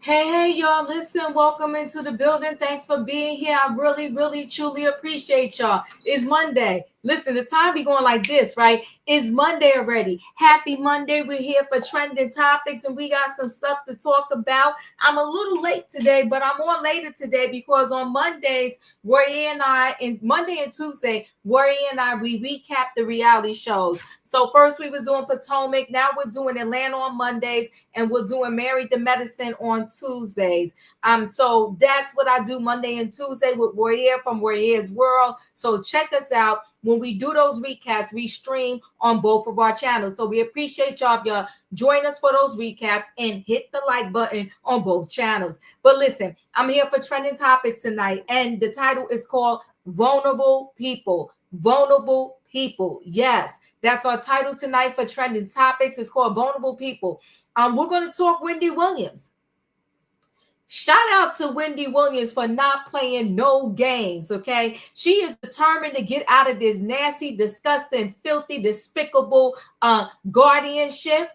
Hey, y'all, listen, welcome into the building. Thanks for being here. I really, truly appreciate y'all. It's Monday. Listen, the time be going like this, right? It's Monday already. Happy Monday. We're here for trending topics, and we got some stuff to talk about. I'm a little late today, but I'm on later today because on Mondays, Roy and I, and Monday and Tuesday, Roy and I, we recap the reality shows. So first we was doing Potomac. Now we're doing Atlanta on Mondays, and we're doing Married to Medicine on Tuesdays. So that's what I do Monday and Tuesday with Royer from Royer's World. So check us out. When we do those recaps, we stream on both of our channels. So we appreciate y'all if y'all join us for those recaps and hit the like button on both channels. But listen, I'm here for trending topics tonight, and the title is called Vulnerable People. Vulnerable People. Yes, that's our title tonight for trending topics. It's called Vulnerable People. We're going to talk Wendy Williams. Shout out to Wendy Williams for not playing no games, okay? She is determined to get out of this nasty, disgusting, filthy, despicable guardianship.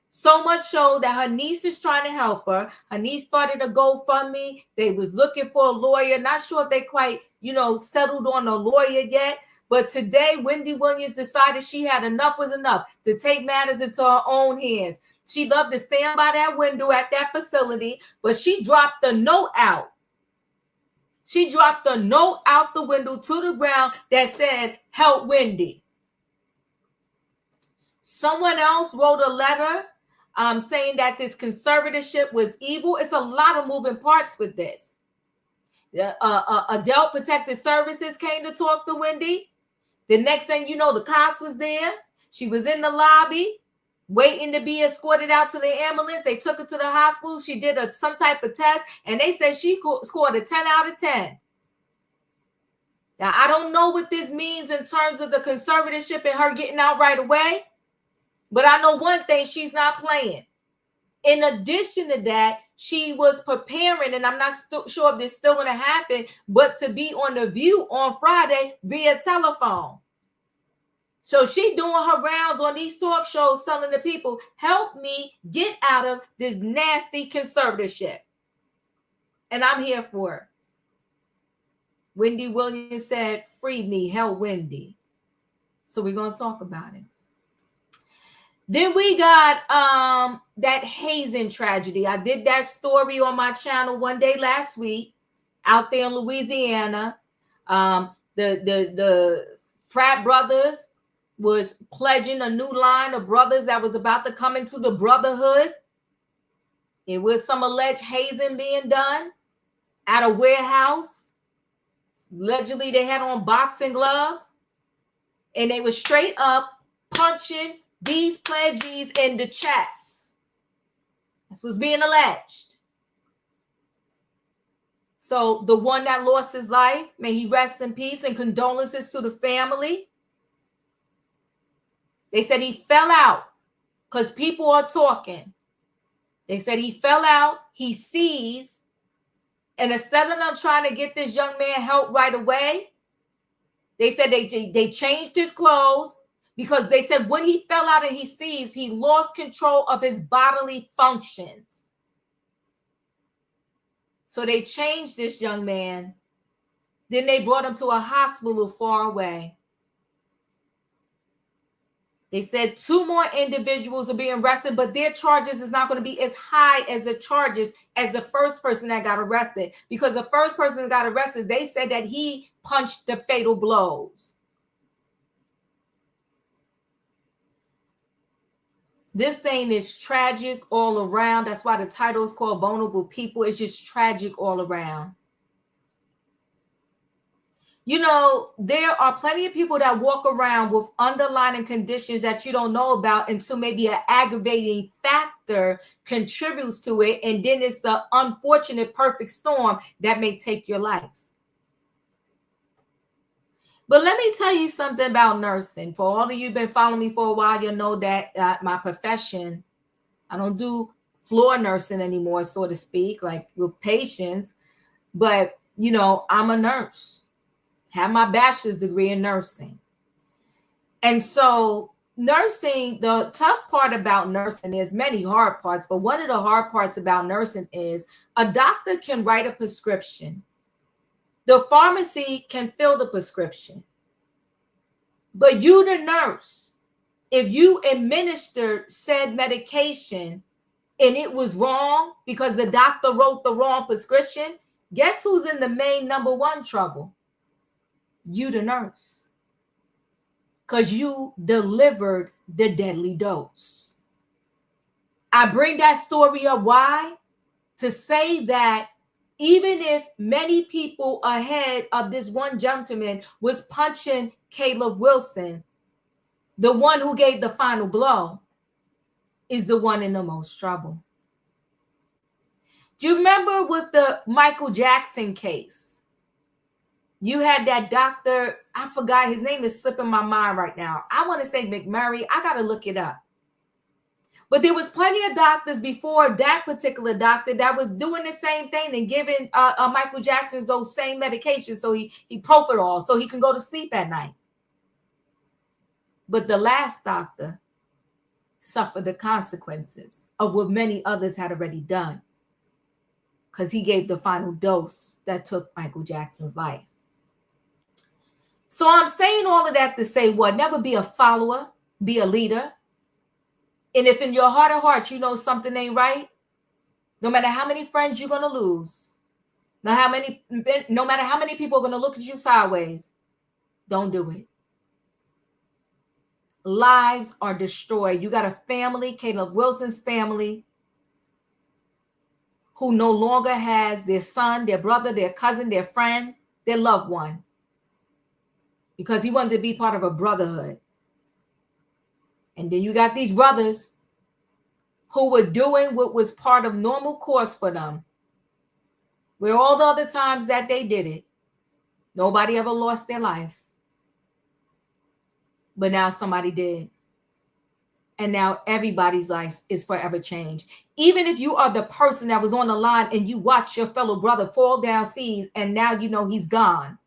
So much so that her niece is trying to help her. Her niece started a GoFundMe. They was looking for a lawyer. Not sure if they quite, settled on a lawyer yet. But today, Wendy Williams decided she had enough was enough to take matters into her own hands. She loved to stand by that window at that facility, but she dropped the note out. She dropped the note out the window to the ground that said, "Help Wendy." Someone else wrote a letter saying that this conservatorship was evil. It's a lot of moving parts with this. Adult Protective Services came to talk to Wendy. The next thing you know, the cops was there. She was in the lobby, waiting to be escorted out to the ambulance. They took her to the hospital. She did some type of test, and they said she scored a 10 out of 10. Now, I don't know what this means in terms of the conservatorship and her getting out right away, but I know one thing, she's not playing. In addition to that, she was preparing, and I'm not sure if this is still going to happen, but to be on The View on Friday via telephone. So she doing her rounds on these talk shows telling the people, help me get out of this nasty conservatorship. And I'm here for it. Wendy Williams said, free me, help Wendy. So we're going to talk about it. Then we got that hazing tragedy. I did that story on my channel one day last week out there in Louisiana. The frat brothers was pledging a new line of brothers that was about to come into the brotherhood. It was some alleged hazing being done at a warehouse. Allegedly, they had on boxing gloves, and they were straight up punching these pledgees in the chest. That's what's being alleged. So the one that lost his life, may he rest in peace, and condolences to the family. They said he fell out because people are talking. They said he fell out, he seized, and instead of them trying to get this young man help right away, they said they changed his clothes, because they said when he fell out and he seized, he lost control of his bodily functions. So they changed this young man. Then they brought him to a hospital far away. They said 2 more individuals are being arrested, but their charges is not going to be as high as the charges as the first person that got arrested. Because the first person that got arrested, they said that he punched the fatal blows. This thing is tragic all around. That's why the title is called Vulnerable People. It's just tragic all around. You know, there are plenty of people that walk around with underlying conditions that you don't know about until maybe an aggravating factor contributes to it. And then it's the unfortunate perfect storm that may take your life. But let me tell you something about nursing. For all of you who've been following me for a while, you'll know that my profession, I don't do floor nursing anymore, so to speak, like with patients. But, you know, I'm a nurse. Have my bachelor's degree in nursing. And so nursing, the tough part about nursing, there's many hard parts, but one of the hard parts about nursing is a doctor can write a prescription. The pharmacy can fill the prescription. But you, the nurse, if you administer said medication and it was wrong because the doctor wrote the wrong prescription, guess who's in the main number one trouble? You, the nurse, because you delivered the deadly dose. I bring that story up. Why? To say that even if many people ahead of this one gentleman was punching Caleb Wilson, the one who gave the final blow is the one in the most trouble. Do you remember with the Michael Jackson case? You had that doctor, I forgot, his name is slipping my mind right now. I want to say McMurray. I got to look it up. But there was plenty of doctors before that particular doctor that was doing the same thing and giving Michael Jackson those same medications. So he Propanol, so he can go to sleep at night. But the last doctor suffered the consequences of what many others had already done, because he gave the final dose that took Michael Jackson's life. So I'm saying all of that to say what? Never be a follower, be a leader. And if in your heart of hearts you know something ain't right, no matter how many friends you're going to lose, no matter how many people are going to look at you sideways, don't do it. Lives are destroyed. You got a family, Caleb Wilson's family, who no longer has their son, their brother, their cousin, their friend, their loved one, because he wanted to be part of a brotherhood. And then you got these brothers who were doing what was part of normal course for them, where all the other times that they did it, nobody ever lost their life. But now somebody did. And now everybody's life is forever changed. Even if you are the person that was on the line and you watch your fellow brother fall down seas and now you know he's gone,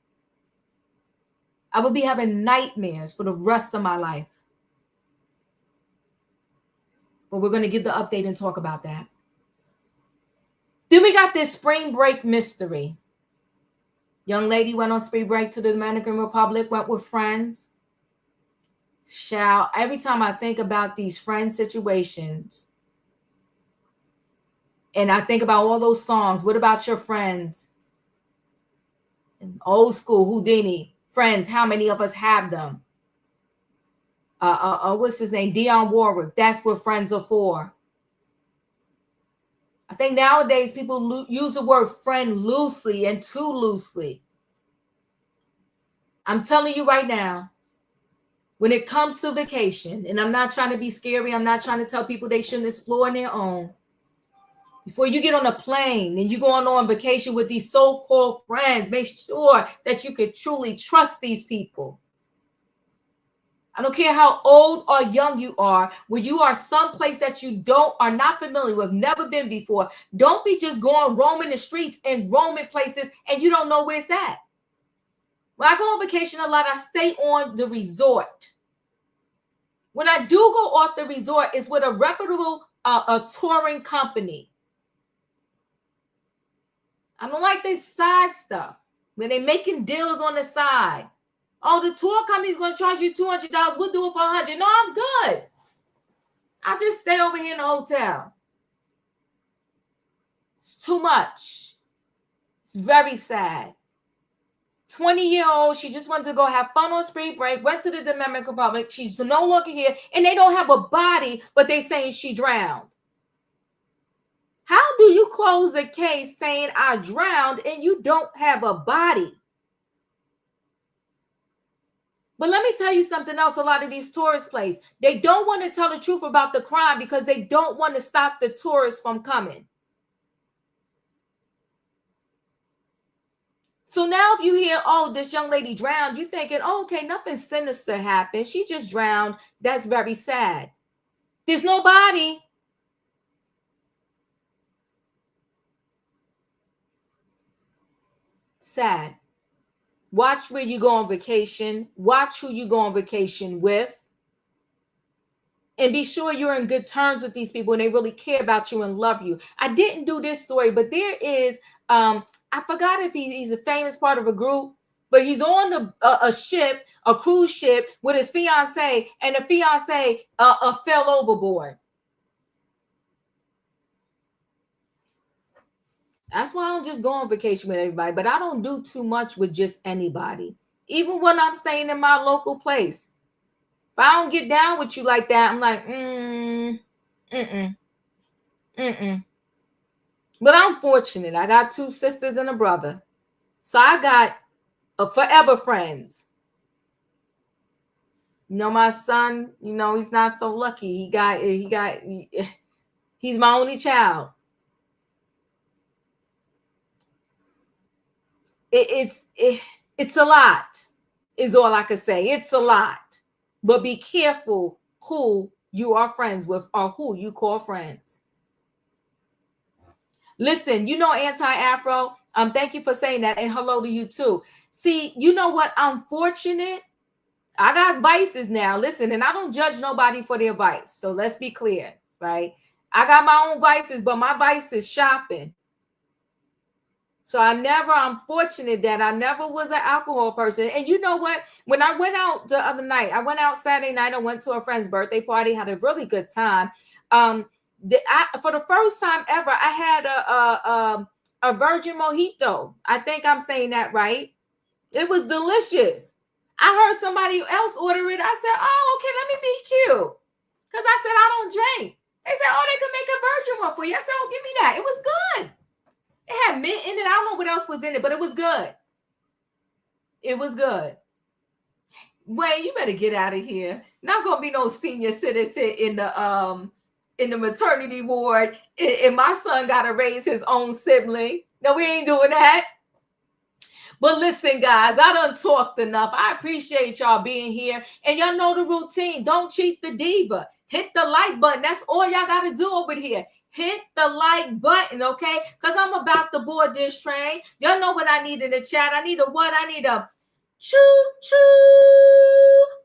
I will be having nightmares for the rest of my life. But we're going to give the update and talk about that. Then we got this spring break mystery. Young lady went on spring break to the Dominican Republic, went with friends. Every time I think about these friend situations, and I think about all those songs, what about your friends? And old school, Houdini, friends, how many of us have them? What's his name? Dionne Warwick. That's what friends are for. I think nowadays people use the word friend loosely and too loosely. I'm telling you right now, when it comes to vacation, and I'm not trying to be scary, I'm not trying to tell people they shouldn't explore on their own. Before you get on a plane and you're going on vacation with these so-called friends, make sure that you could truly trust these people. I don't care how old or young you are, when you are someplace that you are not familiar with, never been before, don't be just going roaming the streets and roaming places and you don't know where it's at. When I go on vacation a lot, I stay on the resort. When I do go off the resort, it's with a reputable a touring company. I don't like this side stuff when they're making deals on the side. Oh, the tour company's going to charge you $200. We'll do it for $100. No, I'm good. I'll just stay over here in the hotel. It's too much. It's very sad. 20-year-old, she just wanted to go have fun on spring break, went to the Dominican Republic. She's no longer here, and they don't have a body, but they saying she drowned. How do you close a case saying I drowned and you don't have a body? But let me tell you something else. A lot of these tourist places, they don't want to tell the truth about the crime because they don't want to stop the tourists from coming. So now if you hear, oh, this young lady drowned, you're thinking, oh, okay, nothing sinister happened. She just drowned. That's very sad. There's no body. Sad. Watch where you go on vacation. Watch who you go on vacation with. And be sure you're in good terms with these people and they really care about you and love you. I didn't do this story, but there is, I forgot if he's a famous part of a group, but he's on a ship, a cruise ship with his fiance, and the fiance fell overboard. That's why I don't just go on vacation with everybody, but I don't do too much with just anybody. Even when I'm staying in my local place. If I don't get down with you like that, I'm like, But I'm fortunate. I got 2 sisters and a brother. So I got forever friends. You know, my son, you know, he's not so lucky. He's my only child. It's a lot, is all I can say. It's a lot. But be careful who you are friends with or who you call friends. Listen, you know, Anti-Afro, thank you for saying that, and hello to you too. See, you know what? I'm fortunate. I got vices now. Listen, and I don't judge nobody for their vice. So let's be clear, right? I got my own vices, but my vice is shopping. So I'm fortunate that I never was an alcohol person. And you know what? When I went out the other night, I went out Saturday night. I went to a friend's birthday party, had a really good time. For the first time ever, I had a virgin mojito. I think I'm saying that right. It was delicious. I heard somebody else order it. I said, oh, okay, let me be cute. Because I said, I don't drink. They said, oh, they could make a virgin one for you. I said, oh, give me that. It was good. It had mint in it. I don't know what else was in it, but it was good. It was good. Wayne, you better get out of here. Not gonna be no senior citizen in the maternity ward. And my son gotta raise his own sibling. No, we ain't doing that. But listen, guys, I done talked enough. I appreciate y'all being here. And y'all know the routine. Don't cheat the diva. Hit the like button. That's all y'all gotta do over here. Hit the like button, okay? Because I'm about to board this train. Y'all know what I need in the chat. I need a what? I need a choo-choo.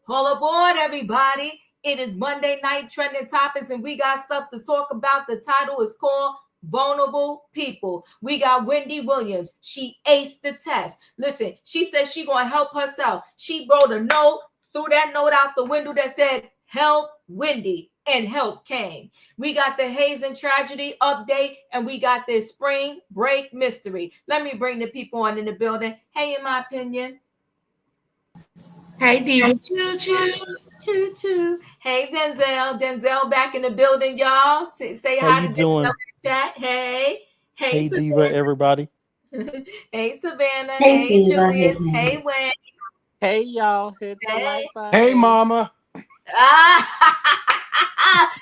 All aboard, everybody. It is Monday night trending topics, and we got stuff to talk about. The title is called Vulnerable People. We got Wendy Williams. She aced the test. Listen, she said she going to help herself. She wrote a note, threw that note out the window that said, help Wendy. And help came. We got the Hazing Tragedy update, and we got this spring break mystery. Let me bring the people on in the building. Hey, in my opinion. Hey, Diva. Choo-choo. Choo-choo. Hey, Denzel. Denzel back in the building, y'all. Say hi to Denzel in the chat. Hey. Hey, Diva, everybody. Hey, Savannah. Hey, Diva. Julius. Hey, Wayne. Hey, y'all. Hit the like button. Hey, Mama.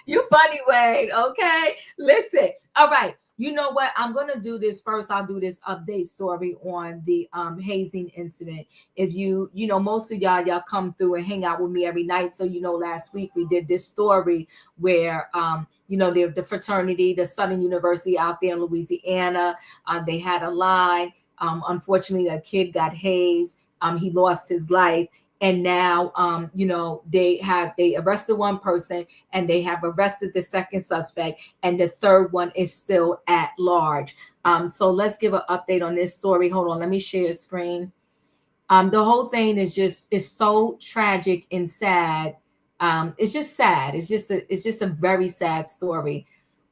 You funny, Wade. Okay, listen. All right. You know what? I'm gonna do this first. I'll do this update story on the hazing incident. If you know, most of y'all come through and hang out with me every night. So you know, last week we did this story where you know, the fraternity, the Southern University out there in Louisiana, they had a line. Unfortunately, a kid got hazed. He lost his life. And now, you know, they arrested one person and they have arrested the second suspect, and the third one is still at large. So let's give an update on this story. Hold on, let me share a screen. The whole thing is so tragic and sad. It's just sad. It's just a very sad story.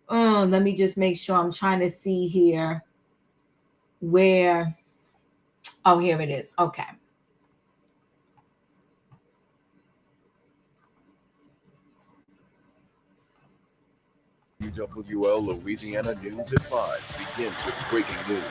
Let me just make sure. I'm trying to see here where. Oh, here it is. Okay. WWL Louisiana News at 5 begins with breaking news.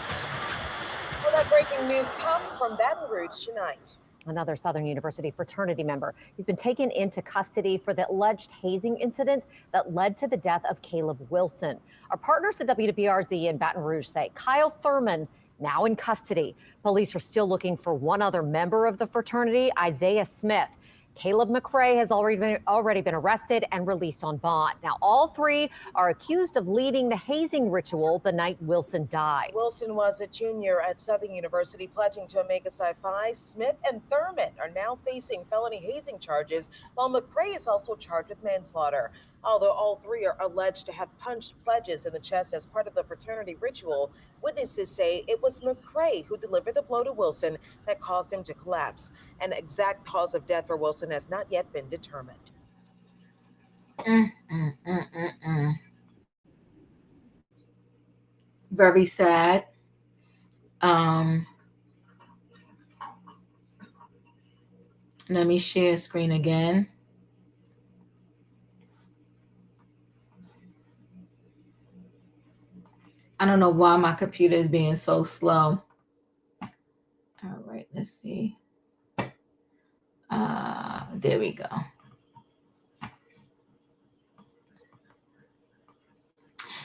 Well, that breaking news comes from Baton Rouge tonight. Another Southern University fraternity member. He's been taken into custody for the alleged hazing incident that led to the death of Caleb Wilson. Our partners at WWRZ in Baton Rouge say Kyle Thurman now in custody. Police are still looking for one other member of the fraternity, Isaiah Smith. Caleb McRae has already been arrested and released on bond. Now, all three are accused of leading the hazing ritual the night Wilson died. Wilson was a junior at Southern University pledging to Omega Psi Phi. Smith and Thurman are now facing felony hazing charges, while McRae is also charged with manslaughter. Although all three are alleged to have punched pledges in the chest as part of the fraternity ritual, witnesses say it was McRae who delivered the blow to Wilson that caused him to collapse. An exact cause of death for Wilson has not yet been determined. Very sad. Let me share screen again. I don't know why my computer is being so slow. All right, let's see. There we go.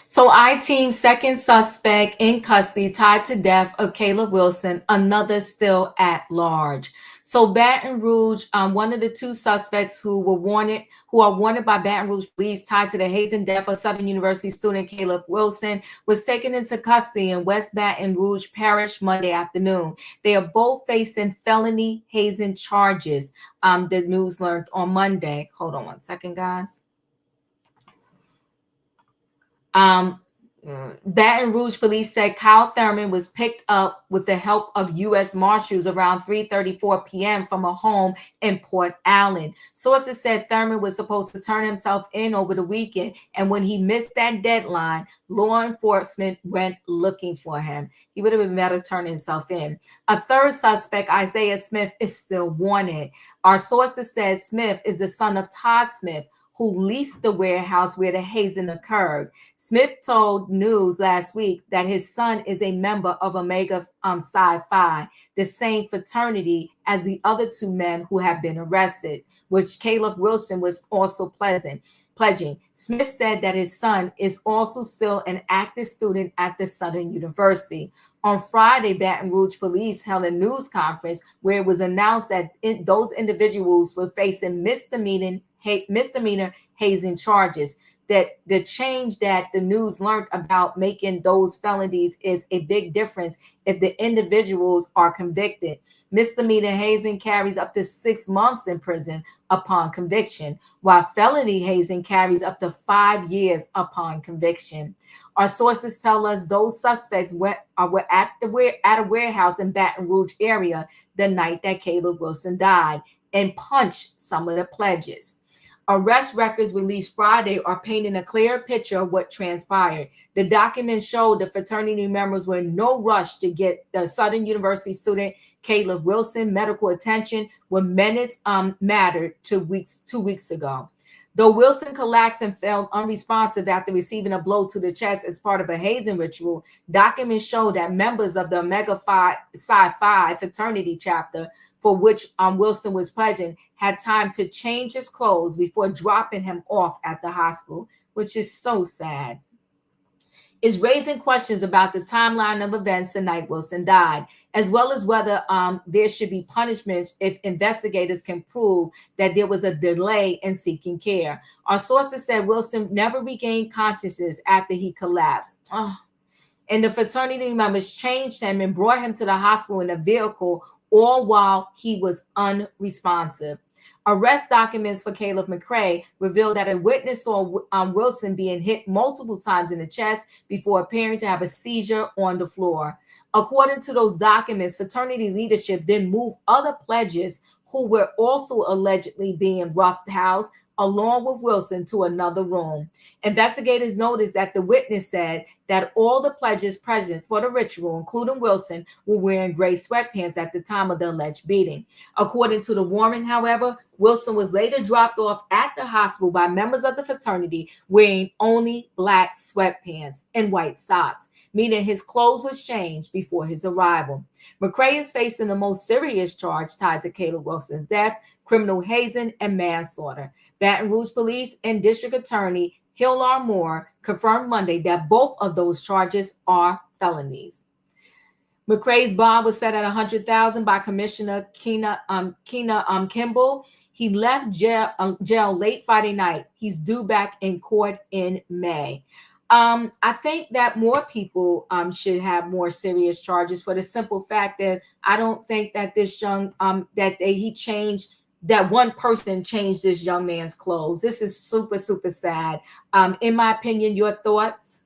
So I-Team second suspect in custody tied to death of Caleb Wilson, another still at large. So Baton Rouge, one of the two suspects who are wanted by Baton Rouge police tied to the hazing death of Southern University student Caleb Wilson, was taken into custody in West Baton Rouge Parish Monday afternoon. They are both facing felony hazing charges. The news learned on Monday. Hold on one second, guys. Baton Rouge police said Kyle Thurman was picked up with the help of U.S. Marshals around 3:34 p.m. from a home in Port Allen. Sources said Thurman was supposed to turn himself in over the weekend, and when he missed that deadline, law enforcement went looking for him. He would have been better turning himself in. A third suspect, Isaiah Smith, is still wanted. Our sources said Smith is the son of Todd Smith, who leased the warehouse where the hazing occurred. Smith told News last week that his son is a member of Omega Psi Phi, the same fraternity as the other two men who have been arrested, which Caleb Wilson was also pledging. Smith said that his son is also still an active student at the Southern University. On Friday, Baton Rouge police held a news conference where it was announced that those individuals were facing misdemeanor hazing charges. That the change that the news learned about making those felonies is a big difference if the individuals are convicted. Misdemeanor hazing carries up to 6 months in prison upon conviction, while felony hazing carries up to 5 years upon conviction. Our sources tell us those suspects were at a warehouse in Baton Rouge area the night that Caleb Wilson died and punched some of the pledges. Arrest records released Friday are painting a clear picture of what transpired. The documents showed the fraternity members were in no rush to get the Southern University student Caleb Wilson medical attention when minutes mattered 2 weeks ago. Though Wilson collapsed and felt unresponsive after receiving a blow to the chest as part of a hazing ritual, documents show that members of the Omega Psi Phi fraternity chapter, for which Wilson was pledging, had time to change his clothes before dropping him off at the hospital, which is so sad. Is raising questions about the timeline of events the night Wilson died, as well as whether there should be punishments if investigators can prove that there was a delay in seeking care. Our sources said Wilson never regained consciousness after he collapsed. And the fraternity members changed him and brought him to the hospital in a vehicle, all while he was unresponsive. Arrest documents for Caleb McCray revealed that a witness saw Wilson being hit multiple times in the chest before appearing to have a seizure on the floor. According to those documents, fraternity leadership then moved other pledges who were also allegedly being roughhoused along with Wilson to another room. Investigators noticed that the witness said that all the pledges present for the ritual, including Wilson, were wearing gray sweatpants at the time of the alleged beating. According to the warrant, however, Wilson was later dropped off at the hospital by members of the fraternity wearing only black sweatpants and white socks, meaning his clothes was changed before his arrival. McCray is facing the most serious charge tied to Caleb Wilson's death, criminal hazing and manslaughter. Baton Rouge Police and District Attorney Hill R. Moore confirmed Monday that both of those charges are felonies. McCray's bond was set at $100,000 by Commissioner Keena Kimball. He left jail late Friday night. He's due back in court in May. I think that more people should have more serious charges for the simple fact that I don't think that this young that one person changed this young man's clothes. This is super, super sad. In my opinion, your thoughts?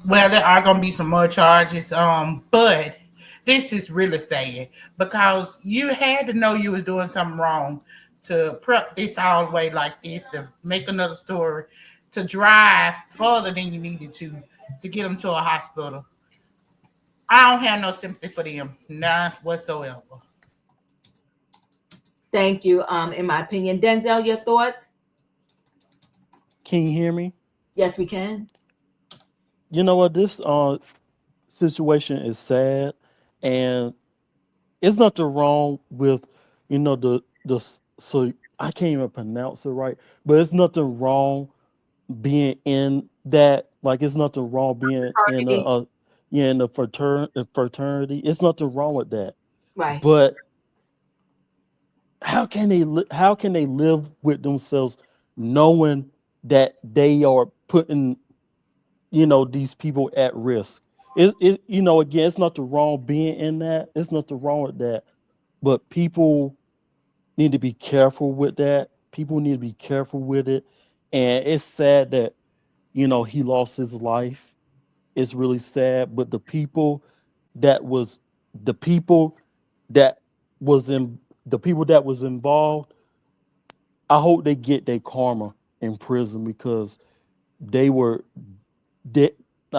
Well, there are going to be some more charges, but this is really sad because you had to know you was doing something wrong to prep this all the way like this, to make another story, to drive further than you needed to get them to a hospital. I don't have no sympathy for them, none whatsoever. Thank you. In my opinion, Denzel, your thoughts? Can you hear me? Yes, we can. You know what? This situation is sad, and it's nothing wrong with, so I can't even pronounce it right, but it's nothing wrong being in that. Like, it's nothing wrong being in a fraternity. It's nothing wrong with that. Right. But how can they live with themselves knowing that they are putting these people at risk? Again, it's nothing wrong being in that. It's nothing wrong with that. But people need to be careful with that. People need to be careful with it. And it's sad that he lost his life. It's really sad. But the people that was involved, I hope they get their karma in prison, because I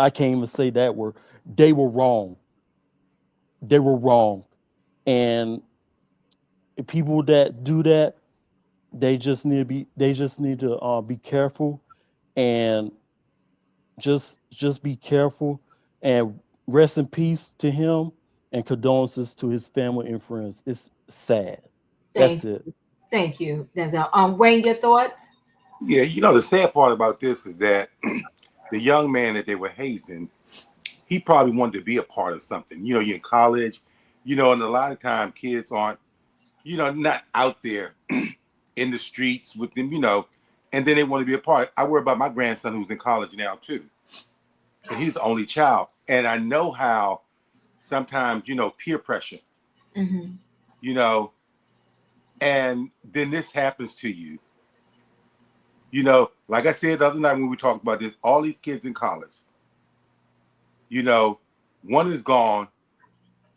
can't even say that word. They were wrong. They were wrong. And people that do that, they just need to be careful, and just be careful, and rest in peace to him, and condolences to his family and friends. It's sad. That's it. Thank you, Denzel. Wayne, your thoughts? Yeah, the sad part about this is that the young man that they were hazing, he probably wanted to be a part of something. You're in college, and a lot of time kids aren't, not out there in the streets with them, and then they want to be a part. I worry about my grandson who's in college now too. And he's the only child. And I know how sometimes, peer pressure, and then this happens to you. Like I said the other night when we talked about this, all these kids in college, one is gone.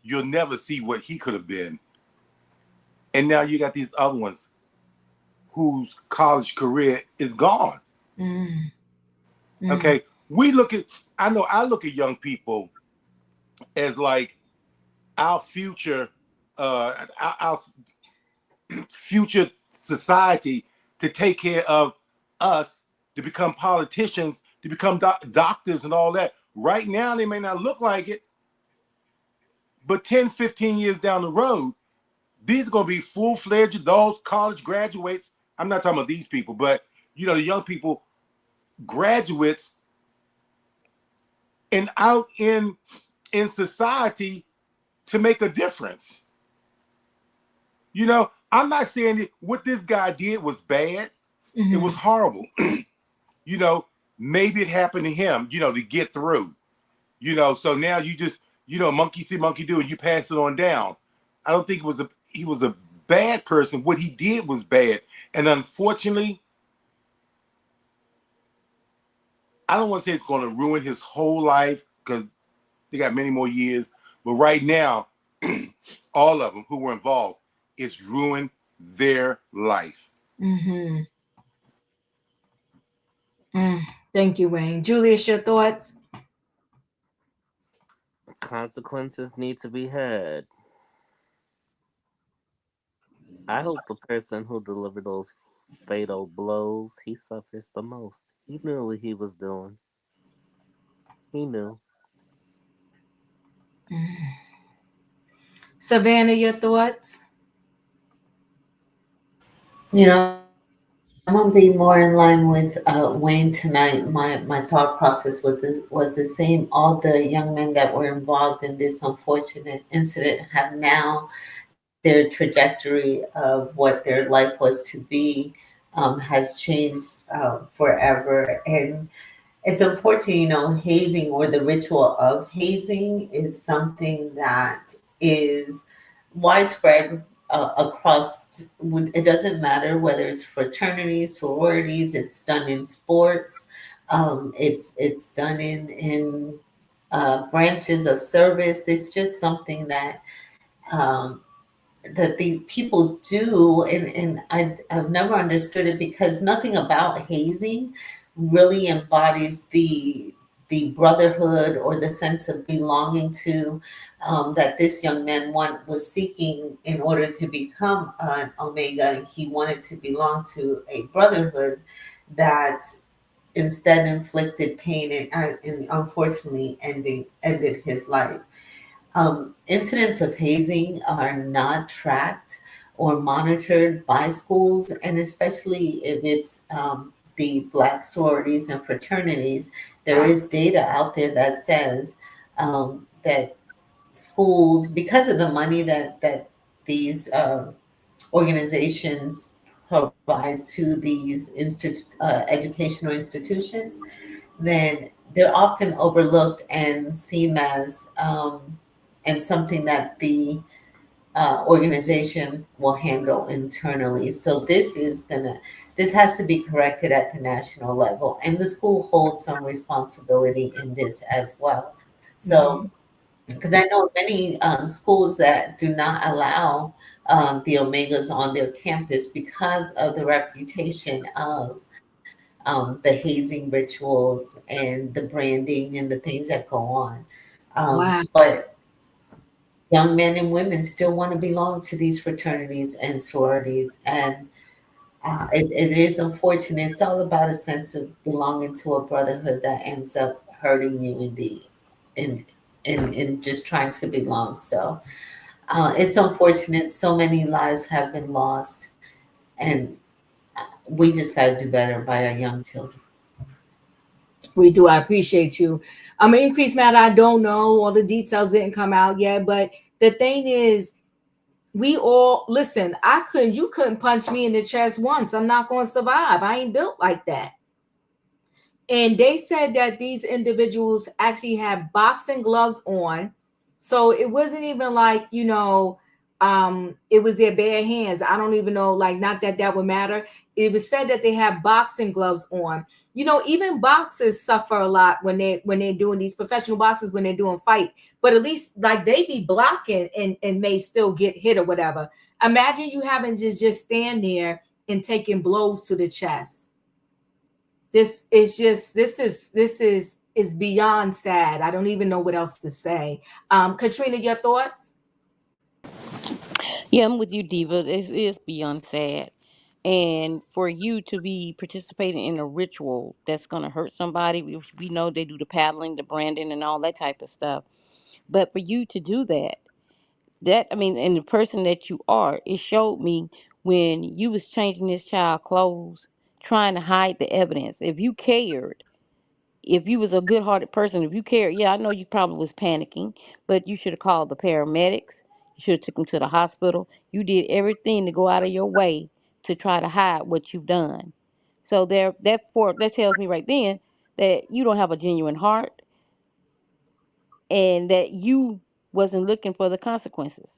You'll never see what he could have been. And now you got these other ones whose college career is gone. Okay. I look at young people as like our future, our future society, to take care of us, to become politicians, to become doctors and all that. Right now, they may not look like it, but 10, 15 years down the road, these are going to be full-fledged adults, college graduates. I'm not talking about these people, but, the young people, graduates, and out in society to make a difference. I'm not saying that what this guy did was bad. It was horrible. Maybe it happened to him, to get through. So now you just, monkey see, monkey do, and you pass it on down. I don't think he was a bad person. What he did was bad. And unfortunately, I don't want to say it's going to ruin his whole life because they got many more years. But right now, all of them who were involved, it's ruined their life. Mm-hmm. Thank you, Wayne. Julius, your thoughts? Consequences need to be had. I hope the person who delivered those fatal blows, he suffers the most. He knew what he was doing. He knew. Savannah, your thoughts? I'm gonna be more in line with Wayne tonight. My thought process with this was the same. All the young men that were involved in this unfortunate incident have now their trajectory of what their life was to be has changed forever. And it's unfortunate, hazing or the ritual of hazing is something that is widespread across. It doesn't matter whether it's fraternities, sororities. It's done in sports. It's done in branches of service. It's just something um, that the people do, and I've never understood it because nothing about hazing really embodies the brotherhood or the sense of belonging to that this young man was seeking in order to become an Omega. He wanted to belong to a brotherhood that instead inflicted pain and unfortunately ended his life. Incidents of hazing are not tracked or monitored by schools, and especially if it's the Black sororities and fraternities, there is data out there that says that schools, because of the money that these organizations provide to these educational institutions, then they're often overlooked and seen as and something that the organization will handle internally. So this has to be corrected at the national level, and the school holds some responsibility in this as well. So, because I know many schools that do not allow the Omegas on their campus because of the reputation of the hazing rituals and the branding and the things that go on. Wow. But young men and women still want to belong to these fraternities and sororities. And it is unfortunate. It's all about a sense of belonging to a brotherhood that ends up hurting you in just trying to belong. So it's unfortunate. So many lives have been lost. And we just got to do better by our young children. We do. I appreciate you. Increased matter, I don't know. All the details didn't come out yet. But the thing is, we all listen. You couldn't punch me in the chest once. I'm not going to survive. I ain't built like that. And they said that these individuals actually had boxing gloves on. So it wasn't even like, it was their bare hands. I don't even know, like, not that that would matter. It was said that they had boxing gloves on. Even boxers suffer a lot when they're doing these professional boxers, when they're doing fight. But at least like they be blocking and may still get hit or whatever. Imagine you having to just stand there and taking blows to the chest. This is beyond sad. I don't even know what else to say. Katrina, your thoughts? Yeah, I'm with you, Diva. It is beyond sad. And for you to be participating in a ritual that's going to hurt somebody, we know they do the paddling, the branding, and all that type of stuff. But for you to do and the person that you are, it showed me when you was changing this child clothes, trying to hide the evidence. If you cared, if you was a good-hearted person, if you cared, yeah, I know you probably was panicking, but you should have called the paramedics. You should have took them to the hospital. You did everything to go out of your way to try to hide what you've done. So that tells me right then that you don't have a genuine heart and that you wasn't looking for the consequences.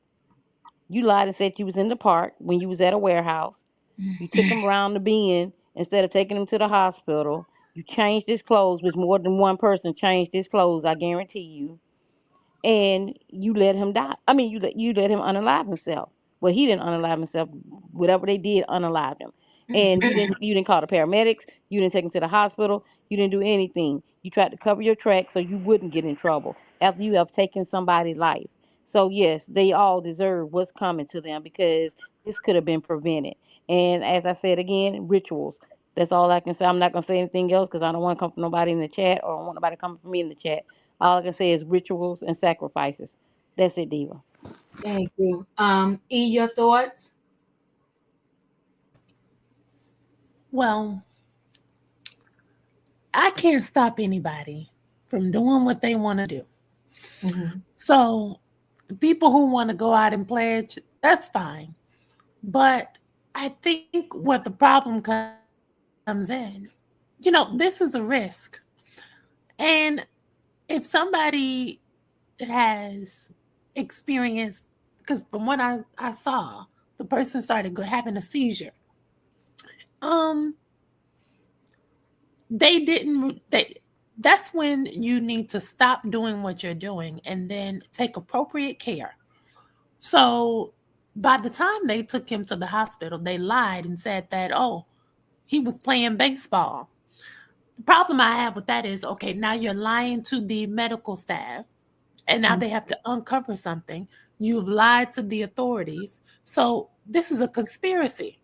You lied and said you was in the park when you was at a warehouse. You took him around the bend instead of taking him to the hospital. You changed his clothes, which more than one person changed his clothes, I guarantee you. And you let him die. I mean, you let him unalive himself. Well, he didn't unalive himself. Whatever they did, unalived him. And you didn't call the paramedics. You didn't take him to the hospital. You didn't do anything. You tried to cover your tracks so you wouldn't get in trouble after you have taken somebody's life. So yes, they all deserve what's coming to them because this could have been prevented. And as I said again, rituals. That's all I can say. I'm not gonna say anything else because I don't want to come from nobody in the chat or I don't want nobody coming from me in the chat. All I can say is rituals and sacrifices. That's it, Diva. Thank you. E, your thoughts? Well, I can't stop anybody from doing what they want to do. So the people who want to go out and pledge, that's fine. But I think what the problem comes in, this is a risk. And if somebody has experienced, because from what I saw, the person started having a seizure. That's when you need to stop doing what you're doing and then take appropriate care. So by the time they took him to the hospital, they lied and said that, he was playing baseball. The problem I have with that is, okay, now you're lying to the medical staff and now they have to uncover something. You've lied to the authorities. So this is a conspiracy.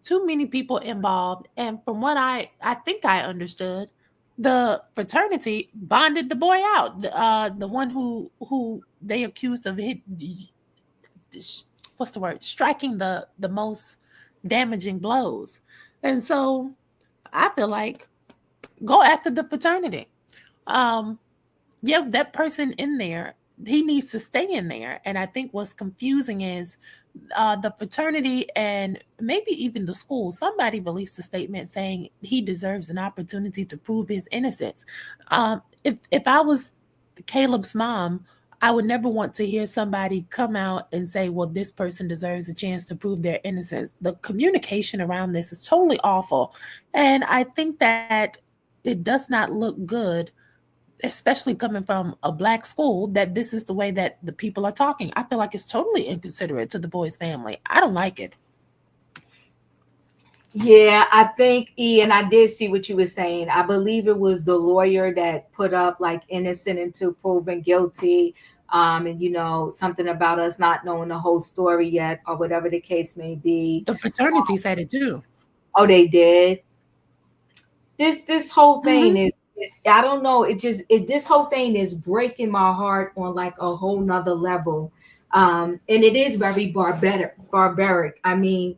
Too many people involved. And from what I think I understood, the fraternity bonded the boy out. The one who they accused of striking the most damaging blows. And so I feel like go after the fraternity. That person in there, he needs to stay in there. And I think what's confusing is the fraternity and maybe even the school, somebody released a statement saying he deserves an opportunity to prove his innocence. If I was Caleb's mom, I would never want to hear somebody come out and say, well, this person deserves a chance to prove their innocence. The communication around this is totally awful. And I think that it does not look good, especially coming from a Black school, that this is the way that the people are talking. I feel like it's totally inconsiderate to the boy's family. I don't like it. Yeah, I think, E, and I did see what you were saying. I believe it was the lawyer that put up like innocent until proven guilty. And, something about us not knowing the whole story yet or whatever the case may be. The fraternity said it too. Oh, they did? This whole thing is I don't know. This whole thing is breaking my heart on like a whole nother level. And it is very barbaric. I mean,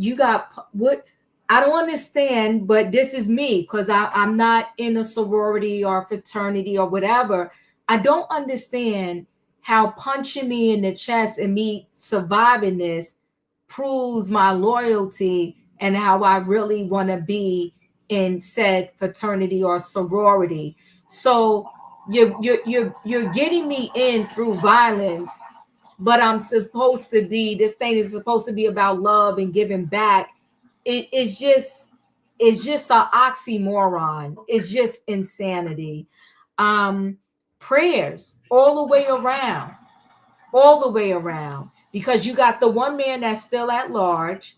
you got what I don't understand, but this is me because I'm not in a sorority or fraternity or whatever. I don't understand how punching me in the chest and me surviving this proves my loyalty and how I really want to be in said fraternity or sorority. So you're getting me in through violence, but I'm supposed to be, this thing is supposed to be about love and giving back. It's just an oxymoron. It's just insanity. Prayers all the way around, because you got the one man that's still at large.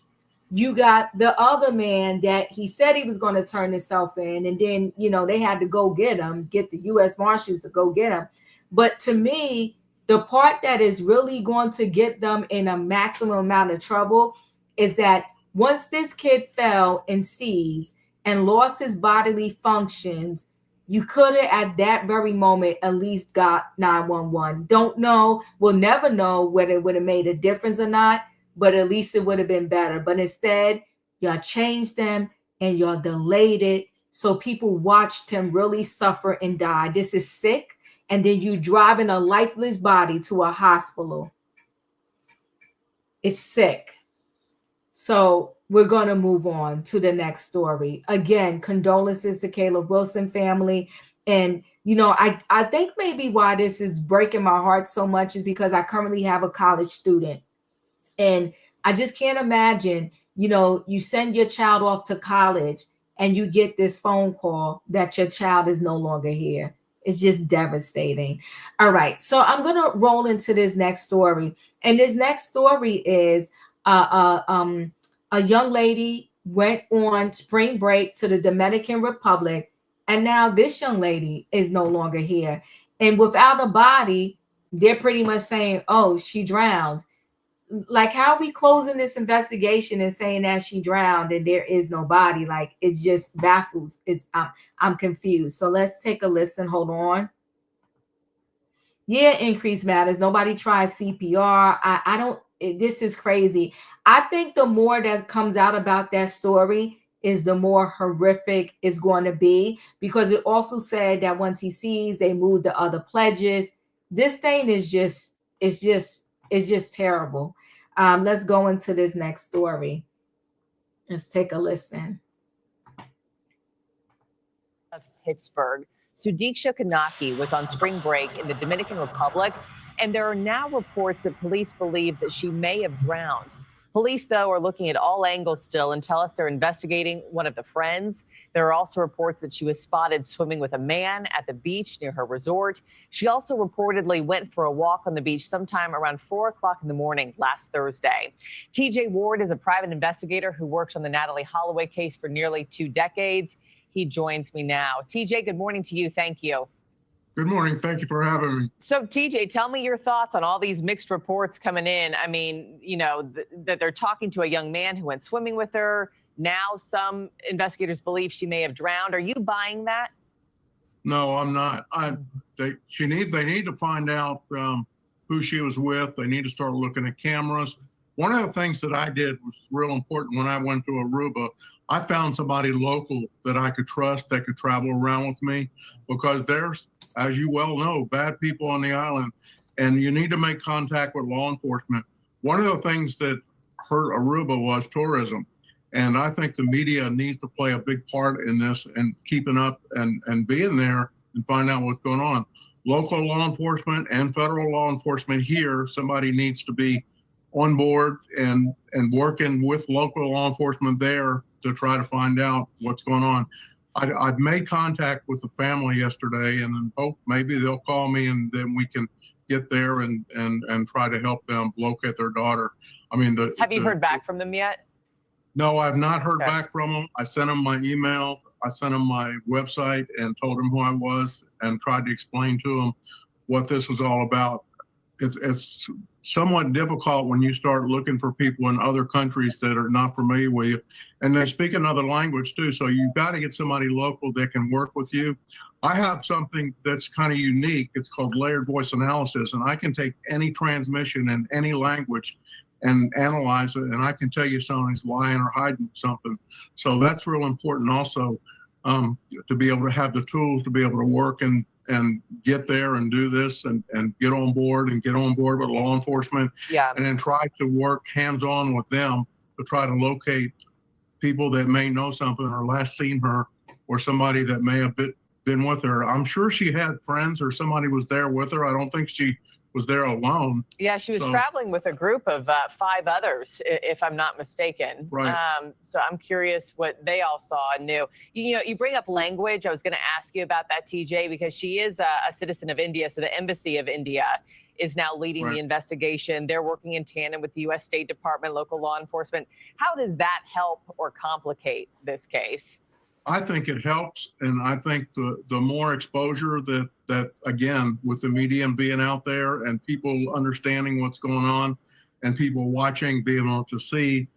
You got the other man that he said he was going to turn himself in. And then, they had to go get the U.S. Marshals to go get him. But to me, the part that is really going to get them in a maximum amount of trouble is that once this kid fell and seized and lost his bodily functions, you could have at that very moment at least got 911. Don't know. We'll never know whether it would have made a difference or not, but at least it would have been better. But instead, y'all changed them and y'all delayed it. So people watched him really suffer and die. This is sick. And then you driving a lifeless body to a hospital. It's sick. So we're going to move on to the next story. Again, condolences to Caleb Wilson family. And, I think maybe why this is breaking my heart so much is because I currently have a college student And I just can't imagine, you send your child off to college and you get this phone call that your child is no longer here. It's just devastating. All right. So I'm going to roll into this next story. And this next story is a young lady went on spring break to the Dominican Republic. And now this young lady is no longer here. And without a body, they're pretty much saying, oh, she drowned. Like, how are we closing this investigation and saying that she drowned and there is no body? Like, it just baffles. I'm confused. So let's take a listen. Hold on. Yeah, increase matters. Nobody tries CPR. I don't. This is crazy. I think the more that comes out about that story is the more horrific it's going to be, because it also said that once he sees, they move to other pledges. This thing is just, it's just terrible. Let's go into this next story. Let's take a listen. Of Pittsburgh, Sudiksha Kanaki was on spring break in the Dominican Republic, and there are now reports that police believe that she may have drowned. Police, though, are looking at all angles still and tell us they're investigating one of the friends. There are also reports that she was spotted swimming with a man at the beach near her resort. She also reportedly went for a walk on the beach sometime around 4 o'clock in the morning last Thursday. TJ Ward is a private investigator who works on the Natalie Holloway case for nearly 2 decades. He joins me now. TJ, good morning to you. Thank you. Good morning. Thank you for having me. So, TJ, tell me your thoughts on all these mixed reports coming in. I mean, that they're talking to a young man who went swimming with her. Now some investigators believe she may have drowned. Are you buying that? No, I'm not. They need to find out who she was with. They need to start looking at cameras. One of the things that I did was real important when I went to Aruba. I found somebody local that I could trust that could travel around with me, because there's, as you well know, bad people on the island, and you need to make contact with law enforcement. One of the things that hurt Aruba was tourism. And I think the media needs to play a big part in this and keeping up and being there and find out what's going on. Local law enforcement and federal law enforcement here, somebody needs to be on board and working with local law enforcement there to try to find out what's going on. I've made contact with the family yesterday and hope maybe they'll call me and then we can get there and try to help them locate their daughter. I mean, have you heard back from them yet? No, I've not heard back from them. I sent them my email. I sent them my website and told them who I was and tried to explain to them what this was all about. It's somewhat difficult when you start looking for people in other countries that are not familiar with you, and they speak another language too. So you've got to get somebody local that can work with you. I have something that's kind of unique. It's called layered voice analysis, and I can take any transmission in any language and analyze it, and I can tell you somebody's lying or hiding something. So that's real important also, to be able to have the tools to be able to work and get there and do this and get on board with law enforcement. Yeah. And then try to work hands-on with them to try to locate people that may know something or last seen her, or somebody that may have been with her. I'm sure she had friends or somebody was there with her. I don't think she was there alone. Yeah, she was traveling with a group of 5 others, if I'm not mistaken. Right. So I'm curious what they all saw and knew. You bring up language. I was going to ask you about that, TJ, because she is a citizen of India. So the Embassy of India is now leading the investigation. They're working in tandem with the U.S. State Department, local law enforcement. How does that help or complicate this case? I think it helps, and I think the more exposure that again, with the media and being out there and people understanding what's going on and people watching, being able to see,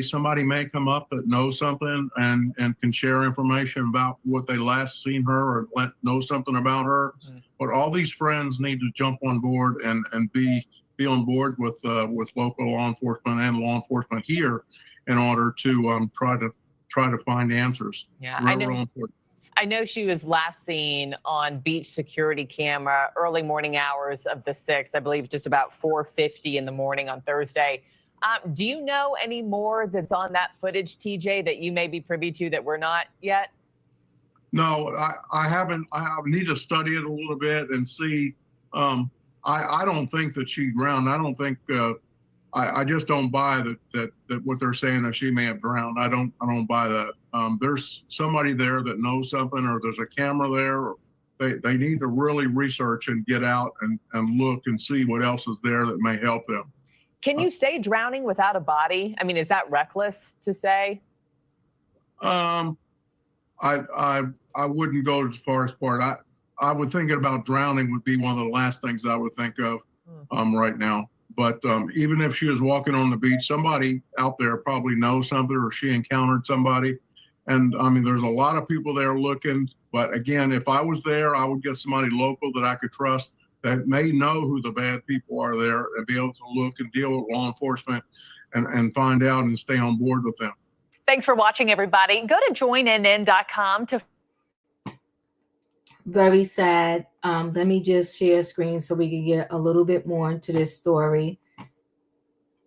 somebody may come up that knows something and can share information about what they last seen her or know something about her. But all these friends need to jump on board and be on board with local law enforcement and law enforcement here in order to try to find answers. Yeah, I know she was last seen on beach security camera early morning hours of the 6th, I believe just about 4:50 in the morning on Thursday. Do you know any more that's on that footage, TJ, that you may be privy to that we're not yet? No, I haven't. I need to study it a little bit and see. I don't think that she drowned. I don't think I just don't buy that what they're saying that she may have drowned. I don't buy that. There's somebody there that knows something, or there's a camera there. They need to really research and get out and look and see what else is there that may help them. Can you say drowning without a body? I mean, is that reckless to say? I wouldn't go as far as part. I would think about drowning would be one of the last things I would think of right now. But even if she was walking on the beach, somebody out there probably knows something, or she encountered somebody. And I mean, there's a lot of people there looking. But again, if I was there, I would get somebody local that I could trust that may know who the bad people are there and be able to look and deal with law enforcement and find out and stay on board with them. Thanks for watching, everybody. Go to joinnn.com to. Very sad. Let me just share a screen so we can get a little bit more into this story.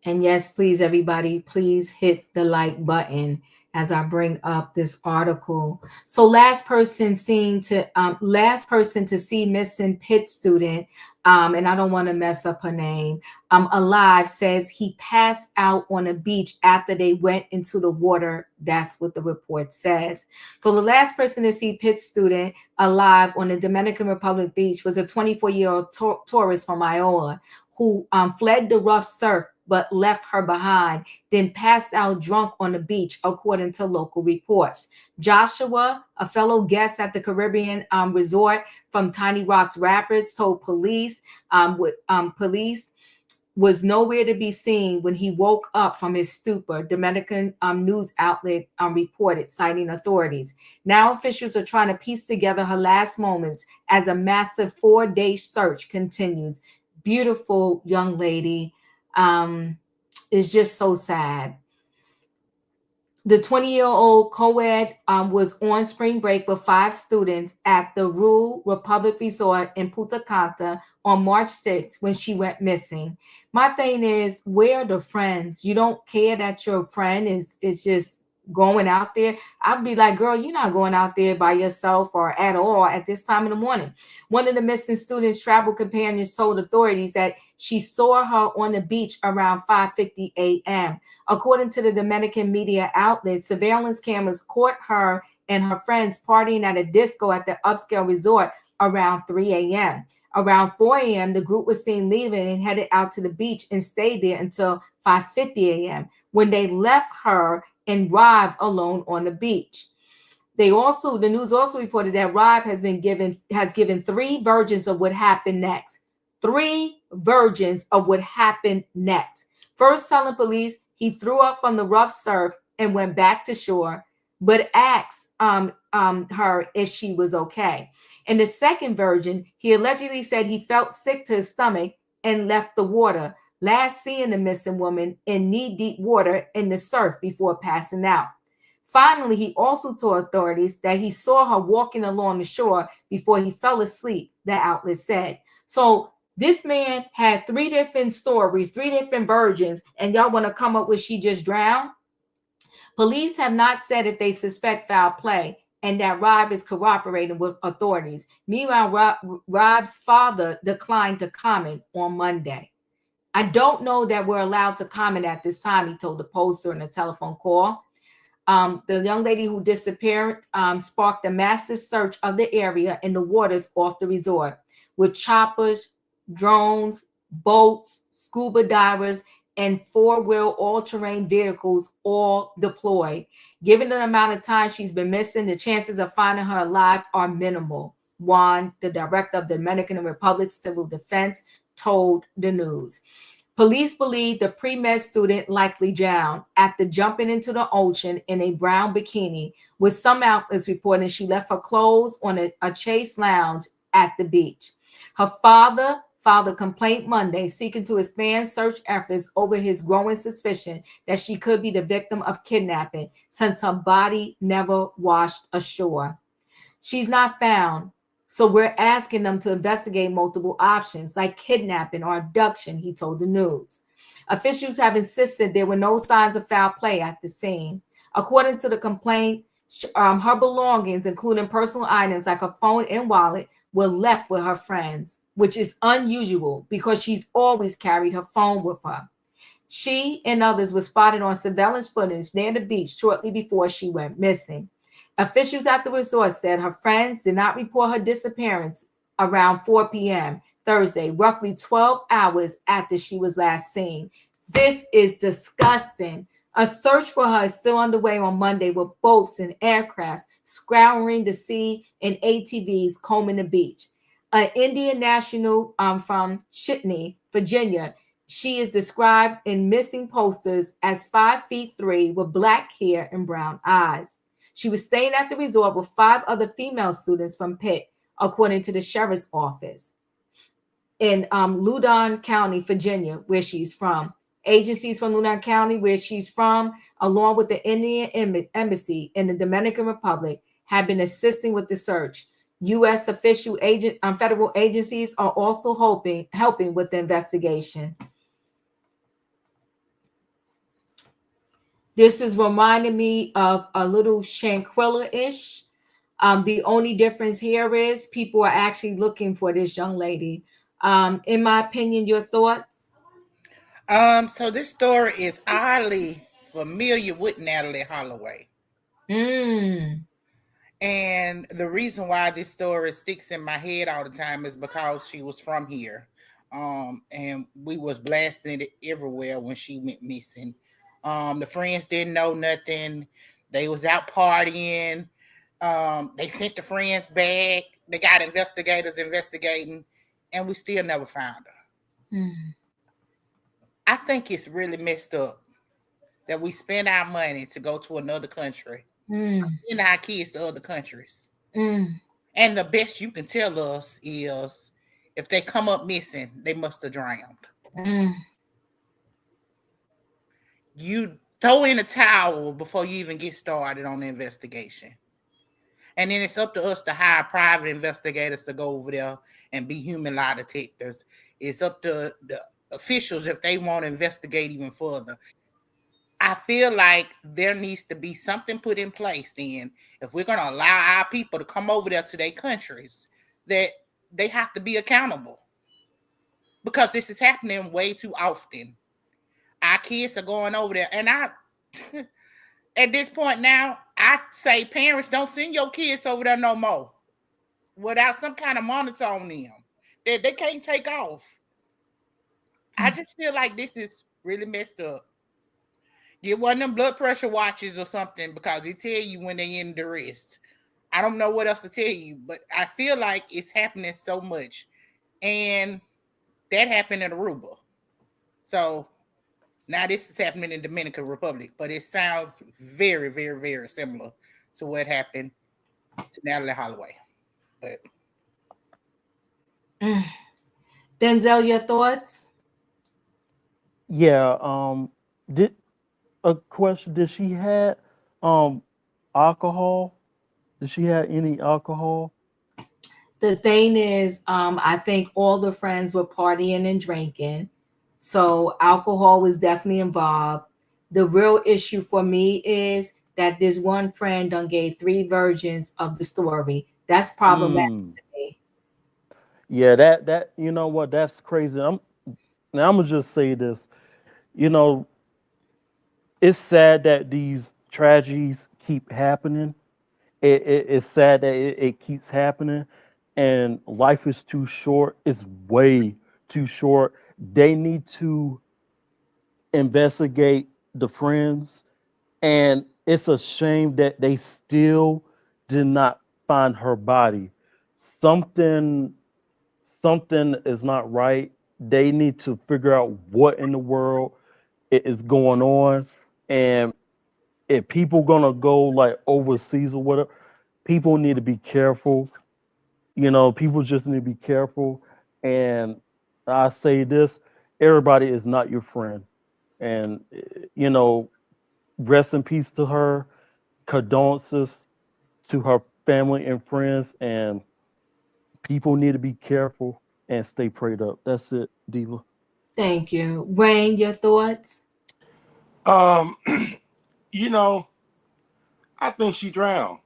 And yes, please, everybody, please hit the like button as I bring up this article. So last person to see missing Pitt student, and I don't want to mess up her name, alive, says he passed out on a beach after they went into the water. That's what the report says. So the last person to see Pitt student alive on the Dominican Republic beach was a 24-year-old tourist from Iowa who fled the rough surf but left her behind, then passed out drunk on the beach, according to local reports. Joshua, a fellow guest at the Caribbean resort from Tiny Rocks Rapids, told police police was nowhere to be seen when he woke up from his stupor, Dominican news outlet reported, citing authorities. Now officials are trying to piece together her last moments as a massive 4-day search continues. Beautiful young lady. It's just so sad. The 20-year-old co-ed was on spring break with 5 students at the Rue Republic Resort in Punta Cana on March 6th when she went missing. My thing is, where are the friends? You don't care that your friend is just going out there? I'd be like, girl, you're not going out there by yourself or at all at this time in the morning. One of the missing students' travel companions told authorities that she saw her on the beach around 5:50 a.m. According to the Dominican media outlet, surveillance cameras caught her and her friends partying at a disco at the upscale resort around 3 a.m. Around 4 a.m., the group was seen leaving and headed out to the beach and stayed there until 5:50 a.m. when they left her and arrived alone on the beach. The news also reported that Rob has given 3 versions of what happened next. 3 versions of what happened next. First, telling police he threw up from the rough surf and went back to shore, but asked her if she was okay. In the second version, he allegedly said he felt sick to his stomach and left the water, last seeing the missing woman in knee-deep water in the surf before passing out. Finally, he also told authorities that he saw her walking along the shore before he fell asleep, the outlet said. So this man had 3 different stories, 3 different versions, and y'all want to come up with she just drowned? Police have not said if they suspect foul play and that Rob is cooperating with authorities. Meanwhile, Rob's father declined to comment on Monday. I don't know that we're allowed to comment at this time, he told the Post during a telephone call. The young lady who disappeared sparked a massive search of the area in the waters off the resort, with choppers, drones, boats, scuba divers, and 4-wheel all-terrain vehicles all deployed. Given the amount of time she's been missing, the chances of finding her alive are minimal, Juan, the director of the Dominican Republic Civil Defense, told the news. Police believe the pre-med student likely drowned after jumping into the ocean in a brown bikini, with some outlets reporting she left her clothes on a Chase lounge at the beach. Her father filed a complaint Monday seeking to expand search efforts over his growing suspicion that she could be the victim of kidnapping since her body never washed ashore. She's not found, so we're asking them to investigate multiple options like kidnapping or abduction, he told the news. Officials have insisted there were no signs of foul play at the scene. According to the complaint, her belongings, including personal items like her phone and wallet, were left with her friends, which is unusual because she's always carried her phone with her. She and others were spotted on surveillance footage near the beach shortly before she went missing. Officials at the resort said her friends did not report her disappearance around 4 p.m. Thursday, roughly 12 hours after she was last seen. This is disgusting. A search for her is still underway on Monday with boats and aircrafts scouring the sea and ATVs combing the beach. An Indian national from Chittenden, Virginia, she is described in missing posters as 5'3" with black hair and brown eyes. She was staying at the resort with 5 other female students from Pitt, according to the sheriff's office in Loudoun County, Virginia, where she's from. Agencies from Loudoun County, where she's from, along with the Indian Embassy in the Dominican Republic, have been assisting with the search. U.S. federal agencies are also helping with the investigation. This is reminding me of a little Shanquilla-ish. The only difference here is people are actually looking for this young lady. In my opinion, your thoughts? So this story is oddly familiar with Natalie Holloway. And the reason why this story sticks in my head all the time is because she was from here. And we was blasting it everywhere when she went missing. The friends didn't know nothing. They was out partying. They sent the friends back. They got investigators investigating, and we still never found her. I think it's really messed up that we spend our money to go to another country, send our kids to other countries. And the best you can tell us is if they come up missing, they must have drowned. You throw in a towel before you even get started on the investigation. And then it's up to us to hire private investigators to go over there and be human lie detectors. It's up to the officials if they want to investigate even further. I feel like there needs to be something put in place then. If we're going to allow our people to come over there to their countries, that they have to be accountable. Because this is happening way too often. Our kids are going over there. And at this point now, I say parents, don't send your kids over there no more without some kind of monitor on them. They can't take off. I just feel like this is really messed up. Get one of them blood pressure watches or something because it tell you when they in duress. I don't know what else to tell you, but I feel like it's happening so much. And that happened in Aruba. So now this is happening in Dominican Republic, but it sounds very, very, very similar to what happened to Natalie Holloway. But Denzel, your thoughts? Yeah. A question? Did she had alcohol? Did she have any alcohol? The thing is, I think all the friends were partying and drinking. So alcohol was definitely involved. The real issue for me is that this one friend done gave 3 versions of the story. That's problematic to me. Yeah, that you know what? That's crazy. I'm gonna just say this. You know, it's sad that these tragedies keep happening. It's sad that it keeps happening, and life is too short. It's way too short. They need to investigate the friends, and it's a shame that they still did not find her body. Something is not right. They need to figure out what in the world is going on, and if people gonna go like overseas or whatever, people need to be careful. You know, people just need to be careful. And I say this: everybody is not your friend. And you know, rest in peace to her. Condolences to her family and friends. And people need to be careful and stay prayed up. That's it, Diva. Thank you. Wayne, your thoughts? You know, I think she drowned.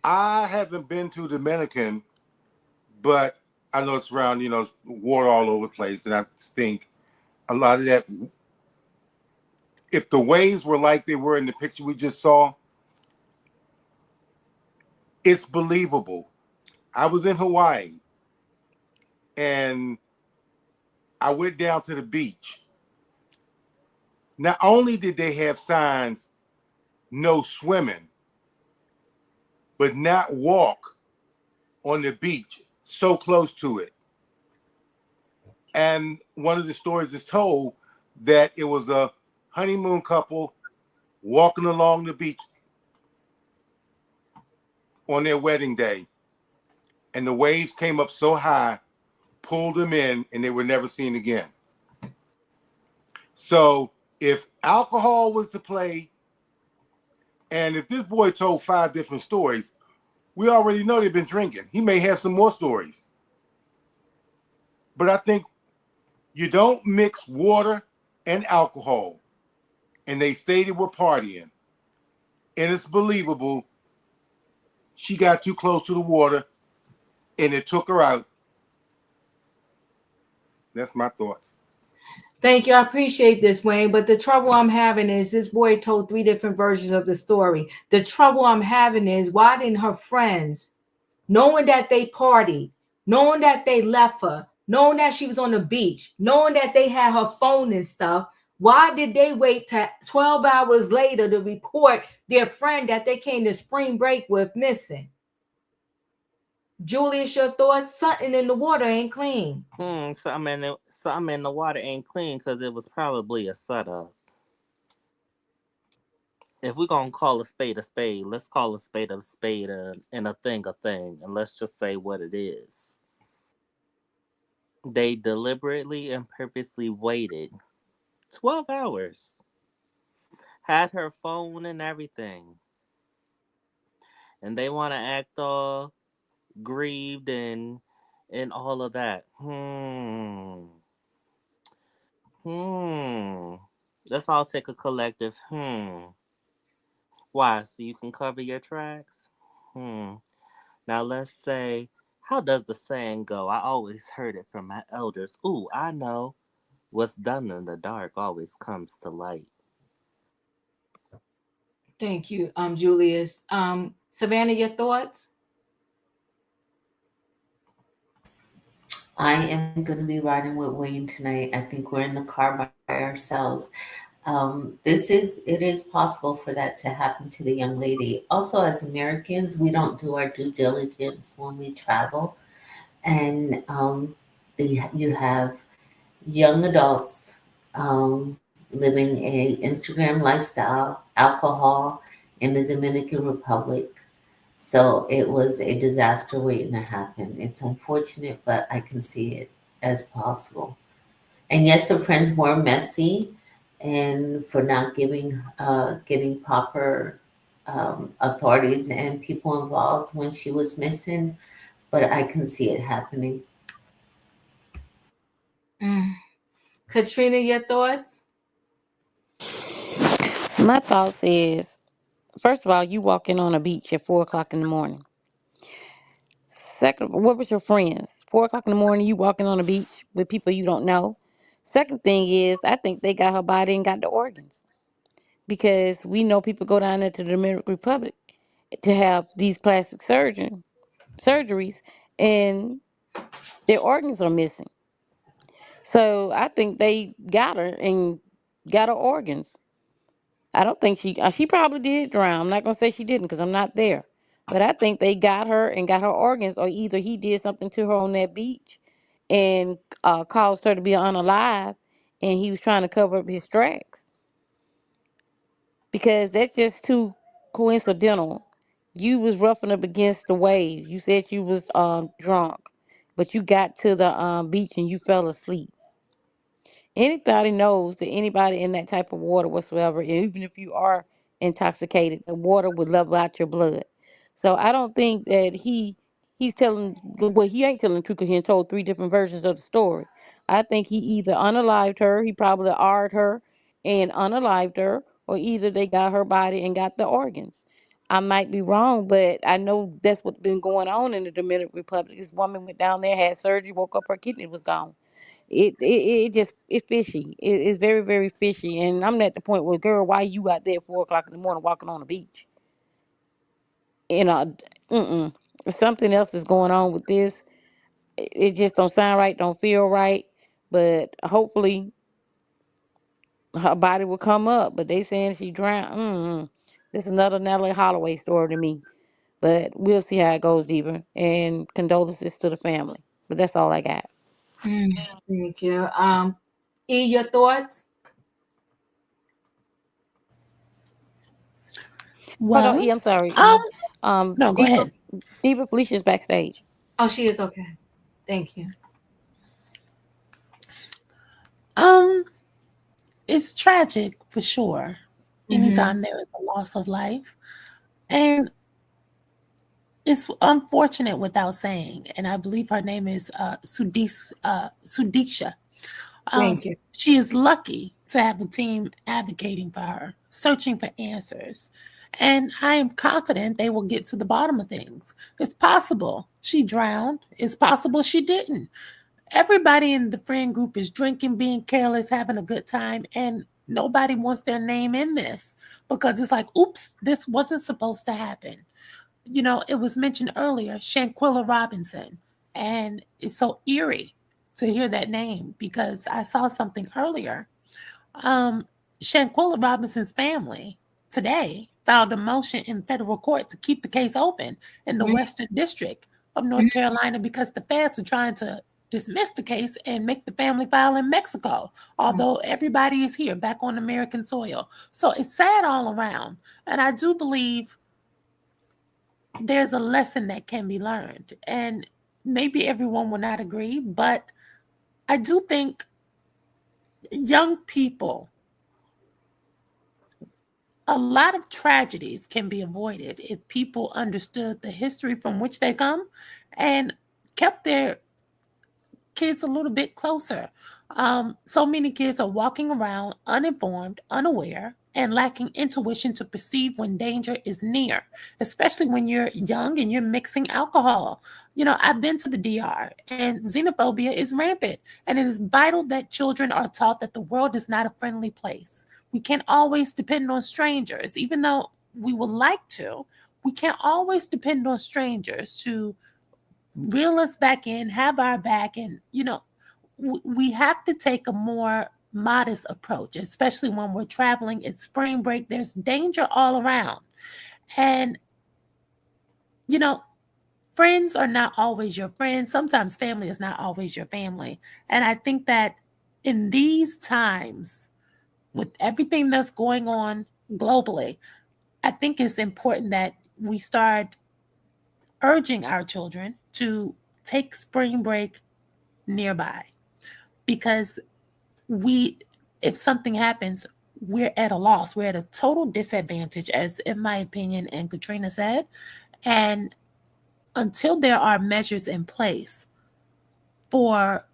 I haven't been to Dominican, but I know it's around, you know, water all over the place, and I think a lot of that, if the waves were like they were in the picture we just saw, it's believable. I was in Hawaii and I went down to the beach. Not only did they have signs, no swimming, but not walk on the beach so close to it. And one of the stories is told that it was a honeymoon couple walking along the beach on their wedding day. And the waves came up so high, pulled them in, and they were never seen again. So if alcohol was to play, and if this boy told 5 different stories, we already know they've been drinking. He may have some more stories. But I think you don't mix water and alcohol. And they say they were partying. And it's believable. She got too close to the water and it took her out. That's my thoughts. Thank you. I appreciate this, Wayne. But the trouble I'm having is this boy told 3 different versions of the story. The trouble I'm having is why didn't her friends, knowing that they partied, knowing that they left her, knowing that she was on the beach, knowing that they had her phone and stuff, why did they wait till 12 hours later to report their friend that they came to spring break with missing? Julius, your thoughts? Something in the water ain't clean. Something in the water ain't clean because it was probably a setup. If we're gonna call a spade, let's call a spade and a thing, and let's just say what it is. They deliberately and purposely waited 12 hours, had her phone and everything, and they want to act all grieved and all of that. Let's all take a collective Why? So you can cover your tracks? Now let's say, how does the saying go? I always heard it from my elders. Ooh, I know. What's done in the dark always comes to light. Thank you, Julius. Savannah, your thoughts? I am going to be riding with Wayne tonight. I think we're in the car by ourselves. It is possible for that to happen to the young lady. Also, as Americans, we don't do our due diligence when we travel. And you have young adults living a Instagram lifestyle, alcohol in the Dominican Republic. So it was a disaster waiting to happen. It's unfortunate, but I can see it as possible. And yes, the friends were messy and for not getting proper authorities and people involved when she was missing, but I can see it happening. Katrina, your thoughts? My thoughts is, first of all, you walking on a beach at 4 o'clock in the morning. Second, what was your friends? 4 o'clock in the morning, you walking on a beach with people you don't know. Second thing is, I think they got her body and got the organs because we know people go down there to the Dominican Republic to have these plastic surgeries, and their organs are missing. So I think they got her and got her organs. I don't think she probably did drown. I'm not gonna say she didn't because I'm not there, but I think they got her and got her organs, or either he did something to her on that beach and caused her to be unalive, and he was trying to cover up his tracks because that's just too coincidental. You was roughing up against the wave. You said you was drunk, but you got to the beach and you fell asleep. Anybody knows that anybody in that type of water whatsoever, and even if you are intoxicated, the water would level out your blood. So I don't think that he's telling, well, he ain't telling the truth because he told 3 different versions of the story. I think he either unalived her, he probably R'd her and unalived her, or either they got her body and got the organs. I might be wrong, but I know that's what's been going on in the Dominican Republic. This woman went down there, had surgery, woke up, her kidney was gone. It's fishy. It's very, very fishy. And I'm at the point where, girl, why you out there at 4 o'clock in the morning walking on the beach? You know, something else is going on with this. It just don't sound right, don't feel right. But hopefully her body will come up. But they saying she drowned. This is another Natalie Holloway story to me. But we'll see how it goes, deeper. And condolences to the family. But that's all I got. Thank you. E, your thoughts? Hold on, Well, E, I'm sorry. no, go ahead. Diva Felicia's backstage. Oh, she is okay. Thank you. It's tragic for sure. Anytime there is a loss of life, and it's unfortunate without saying. And I believe her name is Sudisha. Thank you. She is lucky to have a team advocating for her, searching for answers. And I am confident they will get to the bottom of things. It's possible she drowned. It's possible she didn't. Everybody in the friend group is drinking, being careless, having a good time, and nobody wants their name in this because it's like, oops, this wasn't supposed to happen. You know, it was mentioned earlier, Shanquilla Robinson, and it's so eerie to hear that name because I saw something earlier. Shanquilla Robinson's family today filed a motion in federal court to keep the case open in the Western District of North Carolina because the feds are trying to dismiss the case and make the family file in Mexico, although everybody is here back on American soil. So it's sad all around. And I do believe there's a lesson that can be learned. And maybe everyone will not agree, but I do think young people, a lot of tragedies can be avoided if people understood the history from which they come and kept their kids a little bit closer. So many kids are walking around uninformed, unaware, and lacking intuition to perceive when danger is near, especially when you're young and you're mixing alcohol. You know, I've been to the DR and xenophobia is rampant, and it is vital that children are taught that the world is not a friendly place. We can't always depend on strangers, even though we would like to. We can't always depend on strangers to reel us back in, have our back, and, you know, we have to take a more modest approach, especially when we're traveling. It's spring break. There's danger all around. And, you know, friends are not always your friends. Sometimes family is not always your family. And I think that in these times, with everything that's going on globally, I think it's important that we start urging our children to take spring break nearby, because if something happens, we're at a loss. We're at a total disadvantage, as in my opinion, and Katrina said. And until there are measures in place for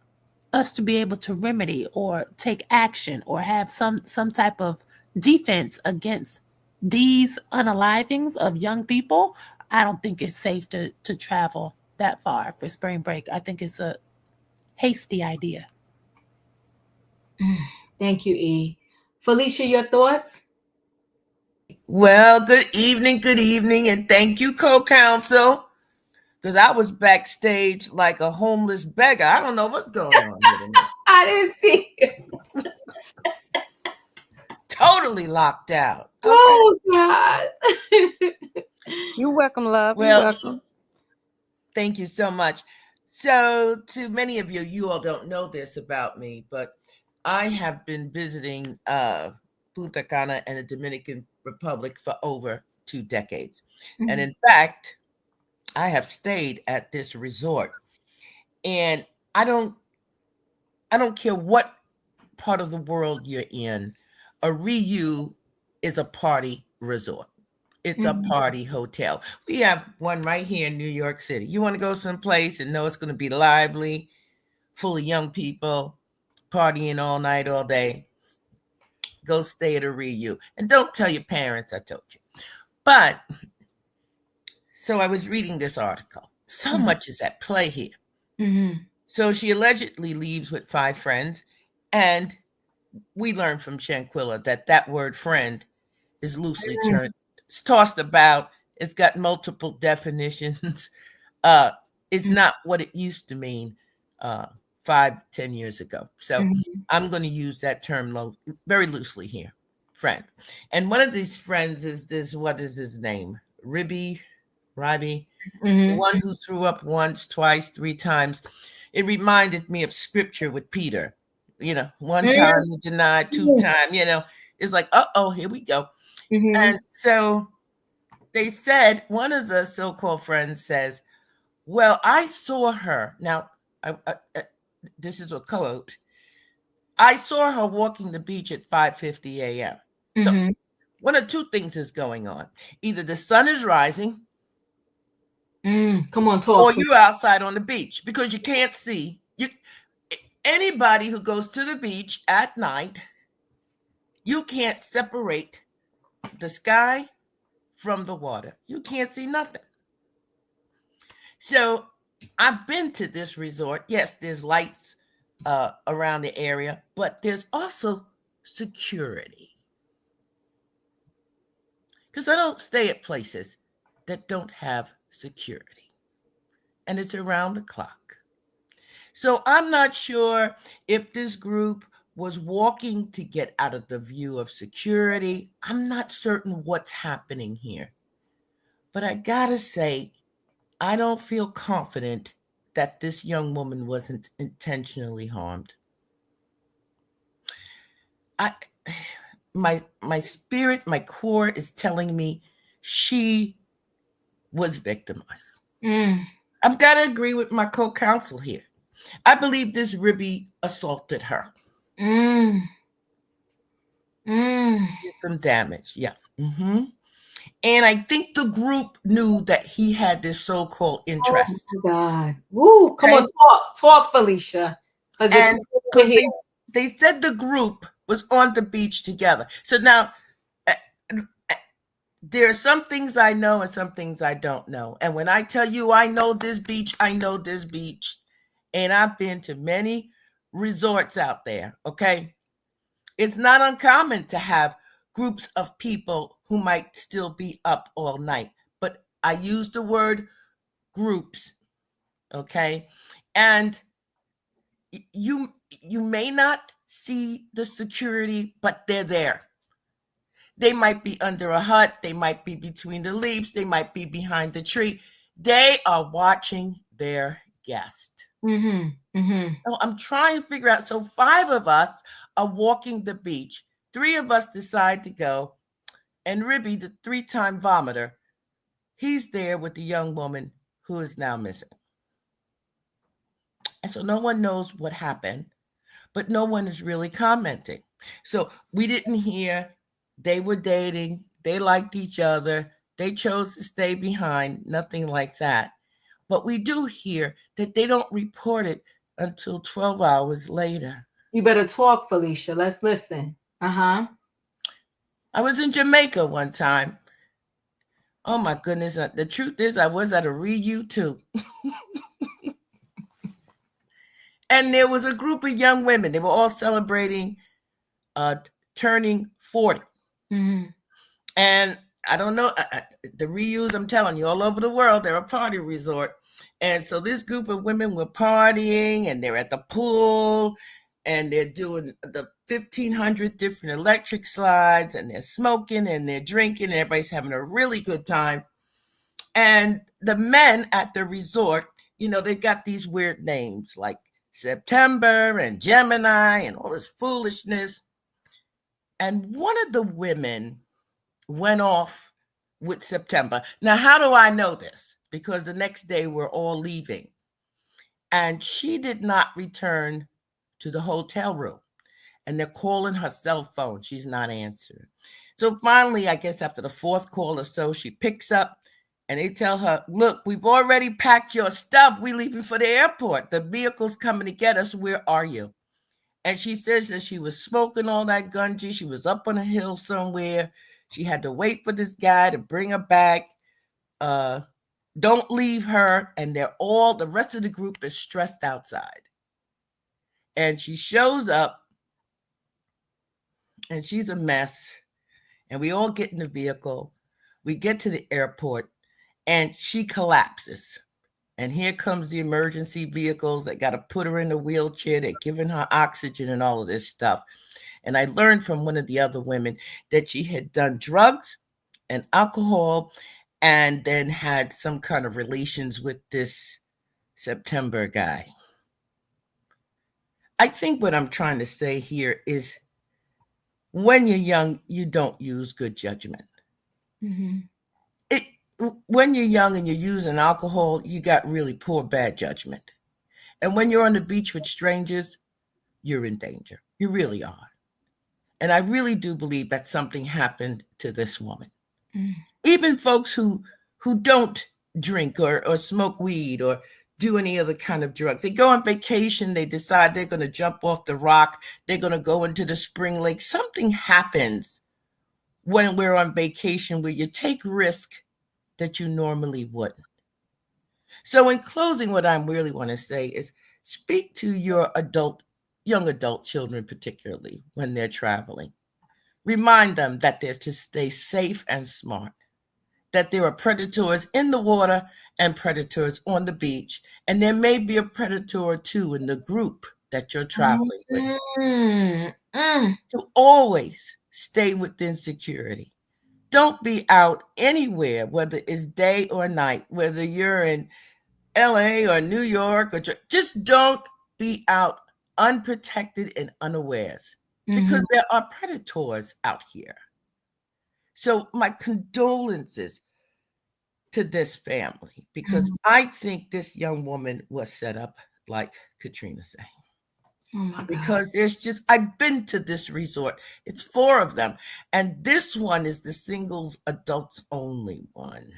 us to be able to remedy or take action or have some type of defense against these unalivings of young people, I don't think it's safe to travel that far for spring break. I think it's a hasty idea. Thank you, E. Felicia, your thoughts? Well, good evening, and thank you, co-counsel, because I was backstage like a homeless beggar. I don't know what's going on here tonight. I didn't see you. Totally locked out. Okay. Oh, God. You're welcome, love. Well, You're welcome. Thank you so much. So, to many of you, you all don't know this about me, but I have been visiting Punta Cana and the Dominican Republic for over 2 decades. Mm-hmm. And in fact, I have stayed at this resort. And I don't care what part of the world you're in, a RIU is a party resort. It's a party hotel. We have one right here in New York City. You want to go someplace and know it's going to be lively, full of young people, partying all night, all day, go stay at a RIU. And don't tell your parents I told you. But, so I was reading this article. So much is at play here. So she allegedly leaves with 5 friends, and we learned from Shanquilla that word friend is loosely turned, it's tossed about. It's got multiple definitions. It's not what it used to mean 5-10 years ago. So I'm going to use that term very loosely here, friend. And one of these friends is this, what is his name? Ribby, one who threw up once, twice, 3 times. It reminded me of scripture with Peter. You know, 1 time he denied, 2 times, you know, it's like, uh-oh, here we go. And so they said, one of the so-called friends says, well, I saw her. Now, this is a quote. I saw her walking the beach at 5:50 a.m. So one of 2 things is going on. Either the sun is rising, come on, talk. Or you're outside on the beach, because you can't see. Anybody who goes to the beach at night, you can't separate the sky from the water. You can't see nothing. So I've been to this resort. Yes, there's lights around the area, but there's also security. Because I don't stay at places that don't have security. And it's around the clock. So I'm not sure if this group was walking to get out of the view of security. I'm not certain what's happening here. But I gotta say, I don't feel confident that this young woman wasn't intentionally harmed. My spirit, my core is telling me she was victimized. I've got to agree with my co-counsel here. I believe this Ribby assaulted her. Some damage, yeah. And I think the group knew that he had this so-called interest. Oh my God. Woo, come on, talk, Felicia. And they said the group was on the beach together. So now, there are some things I know and some things I don't know. And when I tell you I know this beach, I know this beach. And I've been to many resorts out there, okay? It's not uncommon to have groups of people who might still be up all night. But I use the word groups, okay? And you may not see the security, but they're there. They might be under a hut. They might be between the leaves. They might be behind the tree. They are watching their guest. So I'm trying to figure out. So 5 of us are walking the beach. 3 of us decide to go. And Ribby, the 3-time vomiter, he's there with the young woman who is now missing. And so no one knows what happened, but no one is really commenting. So we didn't hear they were dating, they liked each other, they chose to stay behind, nothing like that. But we do hear that they don't report it until 12 hours later. You better talk, Felicia. Let's listen. I was in Jamaica one time. Oh my goodness. The truth is I was at a reunion too. And there was a group of young women. They were all celebrating turning 40. And I don't know, the reuse, I'm telling you, all over the world, they're a party resort. And so this group of women were partying, and they're at the pool, and they're doing the 1,500 different electric slides, and they're smoking, and they're drinking, and everybody's having a really good time. And the men at the resort, you know, they got these weird names like September and Gemini and all this foolishness. And one of the women went off with September. Now, how do I know this? Because the next day we're all leaving. And she did not return to the hotel room. And they're calling her cell phone. She's not answering. So finally, I guess after the 4th call or so, she picks up and they tell her, look, we've already packed your stuff. We're leaving for the airport. The vehicle's coming to get us. Where are you? And she says that she was smoking all that gunji. She was up on a hill somewhere. She had to wait for this guy to bring her back. Don't leave her. And the rest of the group is stressed outside. And she shows up and she's a mess. And we all get in the vehicle. We get to the airport and she collapses. And here comes the emergency vehicles. They got to put her in a wheelchair. They're giving her oxygen and all of this stuff. And I learned from one of the other women that she had done drugs and alcohol and then had some kind of relations with this September guy. I think what I'm trying to say here is when you're young, you don't use good judgment. Mm-hmm. When you're young and you're using alcohol, you got really poor, bad judgment. And when you're on the beach with strangers, you're in danger. You really are. And I really do believe that something happened to this woman. Mm. Even folks who don't drink or smoke weed or do any other kind of drugs. They go on vacation, they decide they're going to jump off the rock, they're going to go into the spring lake. Something happens when we're on vacation where you take risk that you normally wouldn't. So in closing, what I really want to say is speak to your young adult children, particularly when they're traveling. Remind them that they're to stay safe and smart, that there are predators in the water and predators on the beach, and there may be a predator or two in the group that you're traveling with. To always stay within security. Don't be out anywhere, whether it's day or night, whether you're in LA or New York, or just don't be out unprotected and unawares because there are predators out here. So my condolences to this family, because I think this young woman was set up like Katrina saying. Oh my God. Because I've been to this resort. It's 4 of them. And this one is the singles adults only one.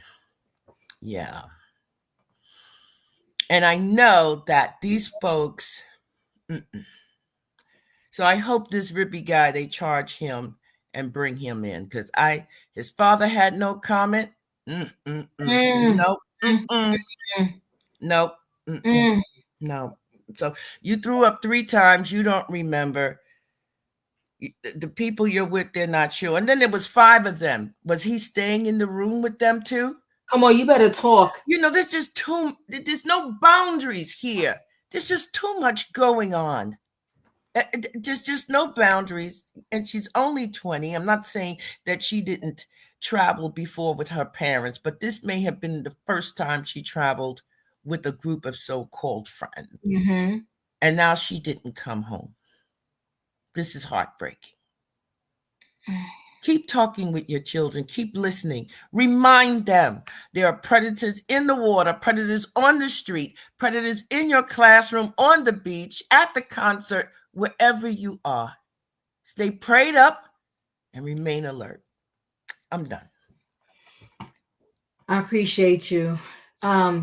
Yeah. And I know that these folks, so I hope this Rippy guy, they charge him and bring him in, because his father had no comment. Nope. Nope. No. So you threw up 3 times. You don't remember. The people you're with, they're not sure. And then there was 5 of them. Was he staying in the room with them too? Come on, you better talk. There's no boundaries here. There's just too much going on. There's just no boundaries. And she's only 20. I'm not saying that she didn't travel before with her parents, but this may have been the first time she traveled with a group of so-called friends. Mm-hmm. And now she didn't come home. This is heartbreaking. Keep talking with your children. Keep listening. Remind them there are predators in the water, predators on the street, predators in your classroom, on the beach, at the concert, wherever you are. Stay prayed up and remain alert. I'm done. I appreciate you.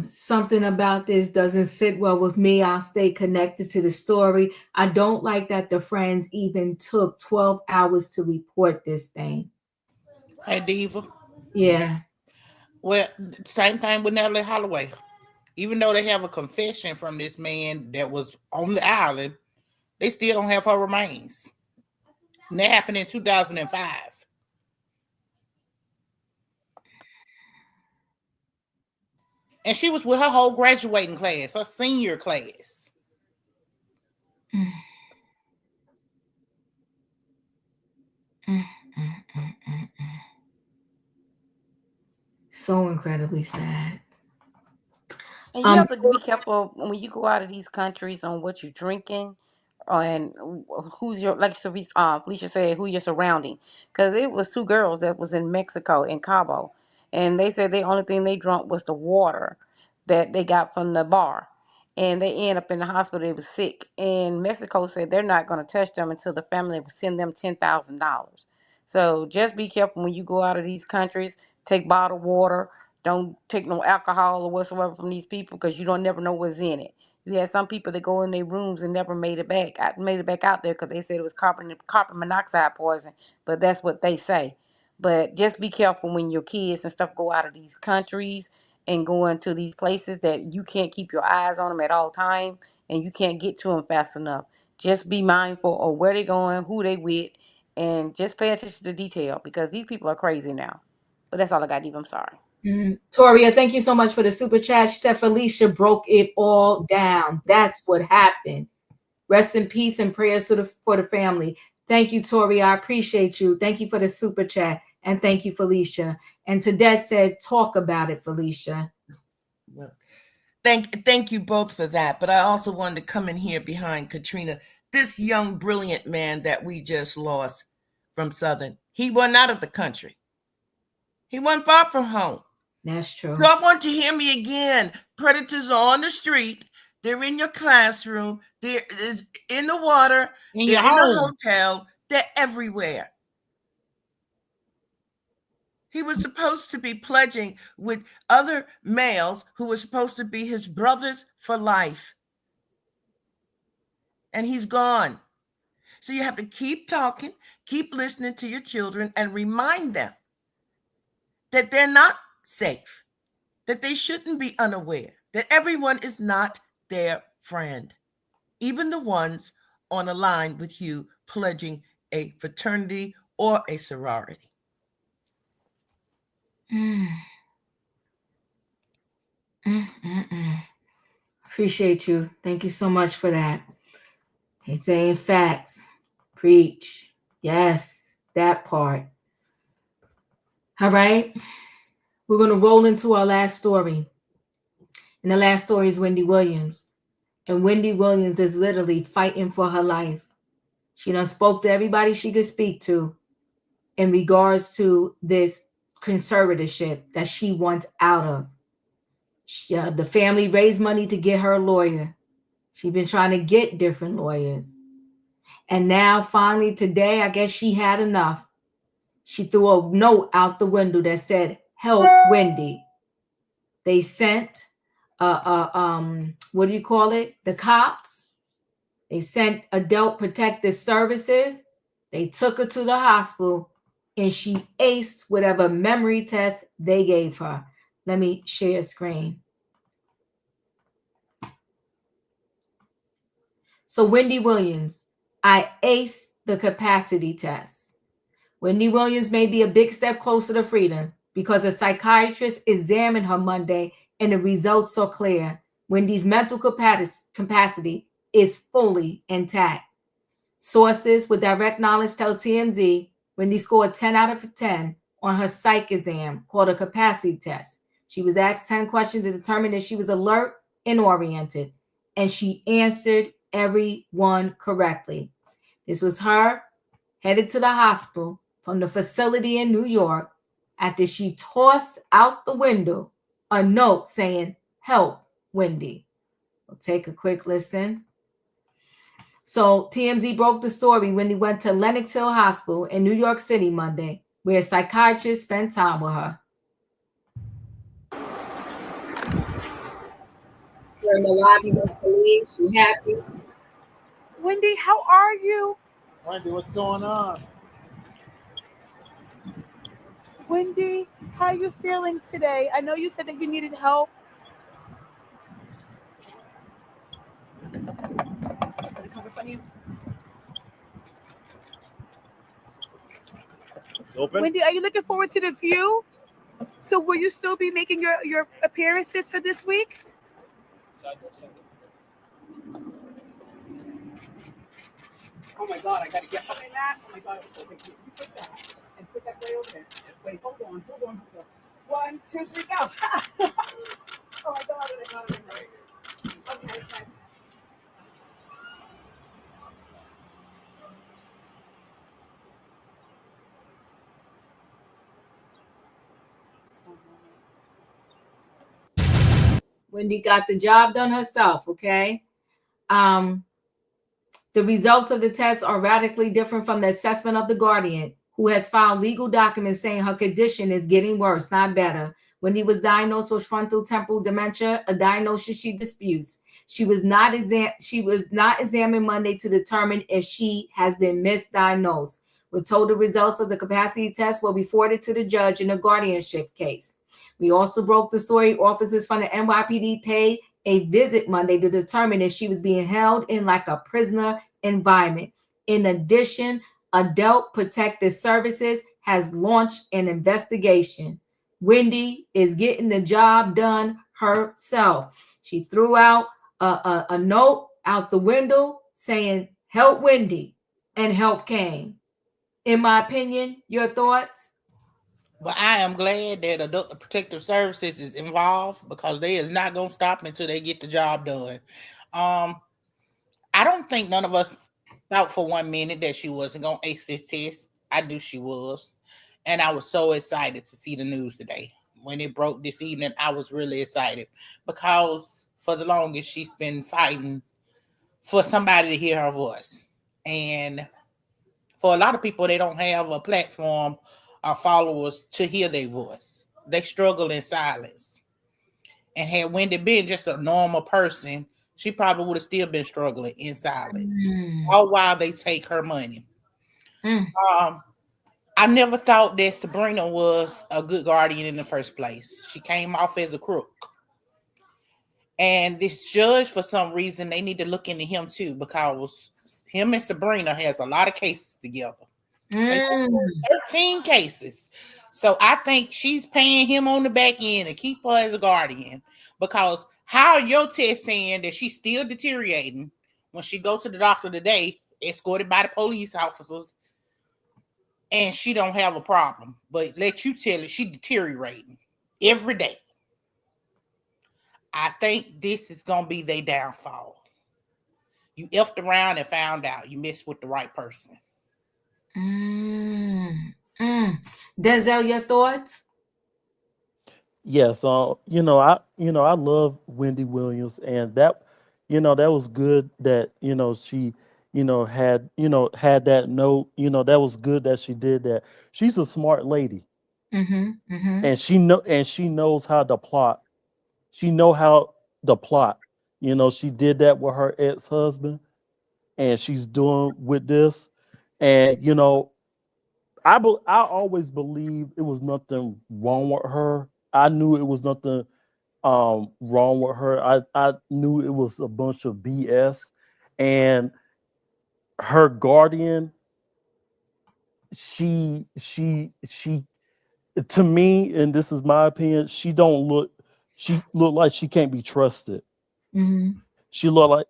Something about this doesn't sit well with me. I'll stay connected to the story. I don't like that the friends even took 12 hours to report this thing. Hey, Diva. Yeah. Well, same thing with Natalie Holloway. Even though they have a confession from this man that was on the island, they still don't have her remains. And that happened in 2005. And she was with her whole graduating class, her senior class. So incredibly sad. And you have to be careful when you go out of these countries on what you're drinking and who's your, like Felicia said, who you're surrounding. Because it was 2 girls that was in Mexico, in Cabo. And they said the only thing they drank was the water that they got from the bar. And they end up in the hospital. They were sick. And Mexico said they're not going to touch them until the family will send them $10,000. So just be careful when you go out of these countries. Take bottled water. Don't take no alcohol or whatsoever from these people, because you don't never know what's in it. You had some people that go in their rooms and never made it back out there because they said it was carbon monoxide poison, but that's what they say. But just be careful when your kids and stuff go out of these countries and going to these places that you can't keep your eyes on them at all times and you can't get to them fast enough. Just be mindful of where they're going, who they with, and just pay attention to detail because these people are crazy now. But that's all I got, Eve. I'm sorry. Toria, thank you so much for the super chat. She said Felicia broke it all down. That's what happened. Rest in peace and prayers for the family. Thank you, Tori. I appreciate you. Thank you for the super chat. And thank you, Felicia. And Tadette said, talk about it, Felicia. Well, thank you both for that. But I also wanted to come in here behind Katrina. This young, brilliant man that we just lost from Southern, he wasn't out of the country. He wasn't far from home. That's true. So I want you to hear me again. Predators are on the street. They're in your classroom. They're in the water. In they're your in home. the hotel. They're everywhere. He was supposed to be pledging with other males who were supposed to be his brothers for life. And he's gone. So you have to keep talking, keep listening to your children, and remind them that they're not safe, that they shouldn't be unaware, that everyone is not their friend, even the ones on a line with you pledging a fraternity or a sorority. Appreciate you. Thank you so much for that. He's saying facts. Preach. Yes, that part. All right. We're going to roll into our last story. And the last story is Wendy Williams. And Wendy Williams is literally fighting for her life. She done spoke to everybody she could speak to in regards to this conservatorship that she wants out of. The family raised money to get her a lawyer. She's been trying to get different lawyers. And now finally today, I guess she had enough. She threw a note out the window that said, "Help Wendy." They sent what do you call it? The cops. They sent Adult Protective Services. They took her to the hospital and she aced whatever memory test they gave her. Let me share screen. So Wendy Williams, I aced the capacity test. Wendy Williams may be a big step closer to freedom because a psychiatrist examined her Monday and the results are clear. Wendy's mental capacity is fully intact. Sources with direct knowledge tell TMZ Wendy scored 10 out of 10 on her psych exam called a capacity test. She was asked 10 questions to determine if she was alert and oriented, and she answered every one correctly. This was her headed to the hospital from the facility in New York after she tossed out the window a note saying, "Help Wendy." We'll take a quick listen. So TMZ broke the story when he went to Lenox Hill Hospital in New York City Monday, where a psychiatrist spent time with her. We're in the lobby with police. She happy. Wendy, how are you? Wendy, what's going on? Wendy, how are you feeling today? I know you said that you needed help. Open? Wendy, are you looking forward to the view? So will you still be making your appearances for this week? Oh my God, I gotta get behind that. Oh my God, okay, you put that and put that way over there. Wait, hold on. 1, 2, 3, go. Oh my God, okay. Wendy got the job done herself, okay? The results of the test are radically different from the assessment of the Guardian, who has filed legal documents saying her condition is getting worse, not better. Wendy was diagnosed with frontal temporal dementia, a diagnosis she disputes. She was not examined Monday to determine if she has been misdiagnosed. We're told the results of the capacity test will be forwarded to the judge in a guardianship case. We also broke the story. Officers from the NYPD paid a visit Monday to determine if she was being held in like a prisoner environment. In addition, Adult Protective Services has launched an investigation. Wendy is getting the job done herself. She threw out a note out the window saying, "Help Wendy," and help came. In my opinion, your thoughts? But I am glad that Adult Protective Services is involved because they is not gonna stop until they get the job done. I don't think none of us thought for 1 minute that she wasn't gonna ace this test. I knew she was, and I was so excited to see the news today. When it broke this evening, I was really excited because for the longest she's been fighting for somebody to hear her voice, and for a lot of people, they don't have a platform or followers to hear their voice. They struggle in silence. And had Wendy been just a normal person, she probably would have still been struggling in silence. All while they take her money. I never thought that Sabrina was a good guardian in the first place. She came off as a crook. And this judge, for some reason, they need to look into him too, because him and Sabrina has a lot of cases together. 13 cases. So I think she's paying him on the back end to keep her as a guardian, because how your test saying that she's still deteriorating when she go to the doctor today, escorted by the police officers, and she don't have a problem, but let you tell it she deteriorating every day. I think this is gonna be their downfall. You effed around and found out you messed with the right person. Denzel, your thoughts? Yes, I love Wendy Williams, and that was good that she had that note. That was good that she did that. She's a smart lady, and she knows how to plot. She know how to plot. She did that with her ex-husband, and she's doing with this. And I always believed it was nothing wrong with her. I knew it was nothing wrong with her. I knew it was a bunch of BS. And her guardian, she to me, and this is my opinion, she look like she can't be trusted. She looked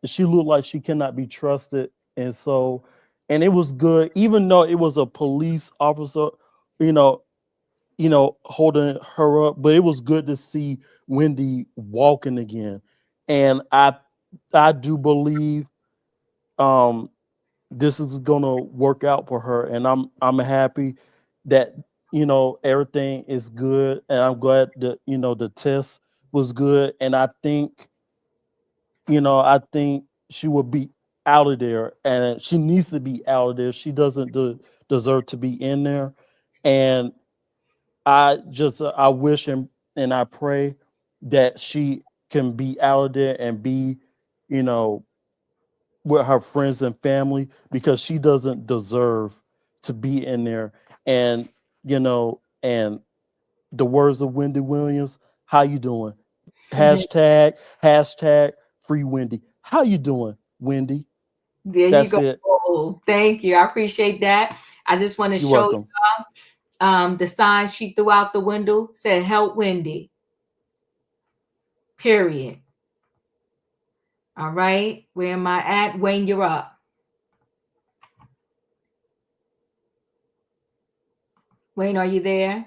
like she cannot be trusted. And so, and it was good, even though it was a police officer, you know, holding her up, but it was good to see Wendy walking again. And I do believe this is gonna work out for her. And I'm happy that everything is good. And I'm glad that the test was good. And I think she will be out of there, and she needs to be out of there. She doesn't deserve to be in there. And I wish and I pray that she can be out of there and be, you know, with her friends and family, because she doesn't deserve to be in there. And and the words of Wendy Williams, how you doing? Hashtag free Wendy. How you doing, Wendy? There That's you go. it. Thank you. I appreciate that. I just want to You're show welcome. y'all the sign she threw out the window said "Help Wendy." Period. All right. Where am I at? Wayne, you're up. Wayne, are you there?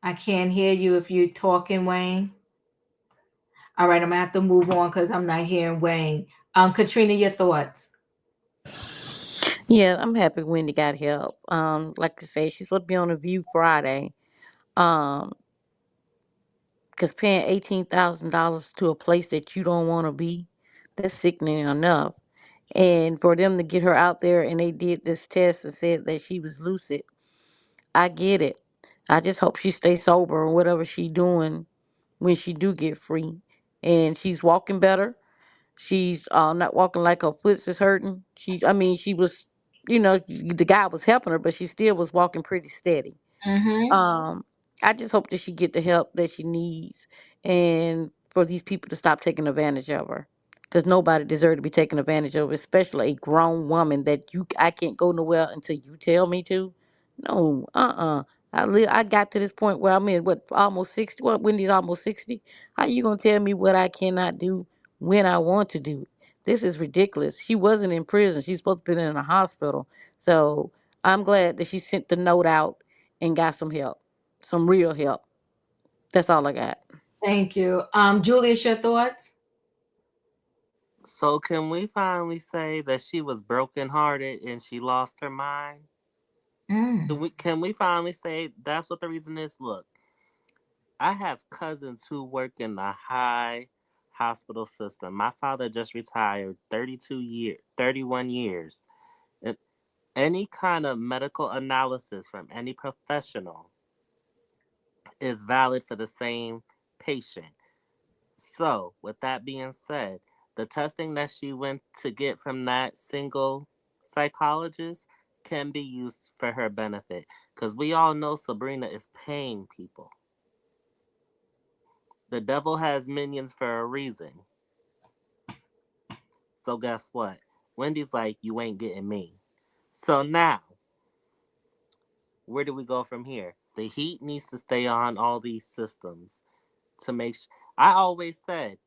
I can't hear you if you're talking, Wayne. All right, I'm gonna have to move on because I'm not hearing Wayne. Katrina, your thoughts? Yeah, I'm happy Wendy got help. Like I said, she's supposed to be on a View Friday. Um, because paying $18,000 to a place that you don't want to be, that's sickening enough. And for them to get her out there and they did this test and said that she was lucid, I get it. I just hope she stays sober or whatever she doing when she do get free. And she's walking better. She's not walking like her foot is hurting. She was, the guy was helping her, but she still was walking pretty steady. Mm-hmm. I just hope that she get the help that she needs, and for these people to stop taking advantage of her. Because nobody deserves to be taken advantage of, especially a grown woman that I can't go nowhere until you tell me to. No, I got to this point where I'm in almost 60. What, Wendy's almost 60? How you gonna tell me what I cannot do when I want to do it? This is ridiculous. She wasn't in prison. She's supposed to be in a hospital. So I'm glad that she sent the note out and got some help, some real help. That's all I got. Thank you. Julius, your thoughts? So can we finally say that she was brokenhearted and she lost her mind? Can we finally say that's what the reason is? Look, I have cousins who work in the high hospital system. My father just retired 31 years. And any kind of medical analysis from any professional is valid for the same patient. So, with that being said, the testing that she went to get from that single psychologist can be used for her benefit. Because we all know Sabrina is paying people. The devil has minions for a reason. So guess what? Wendy's like, you ain't getting me. So now, where do we go from here? The heat needs to stay on all these systems to make sure. I always said,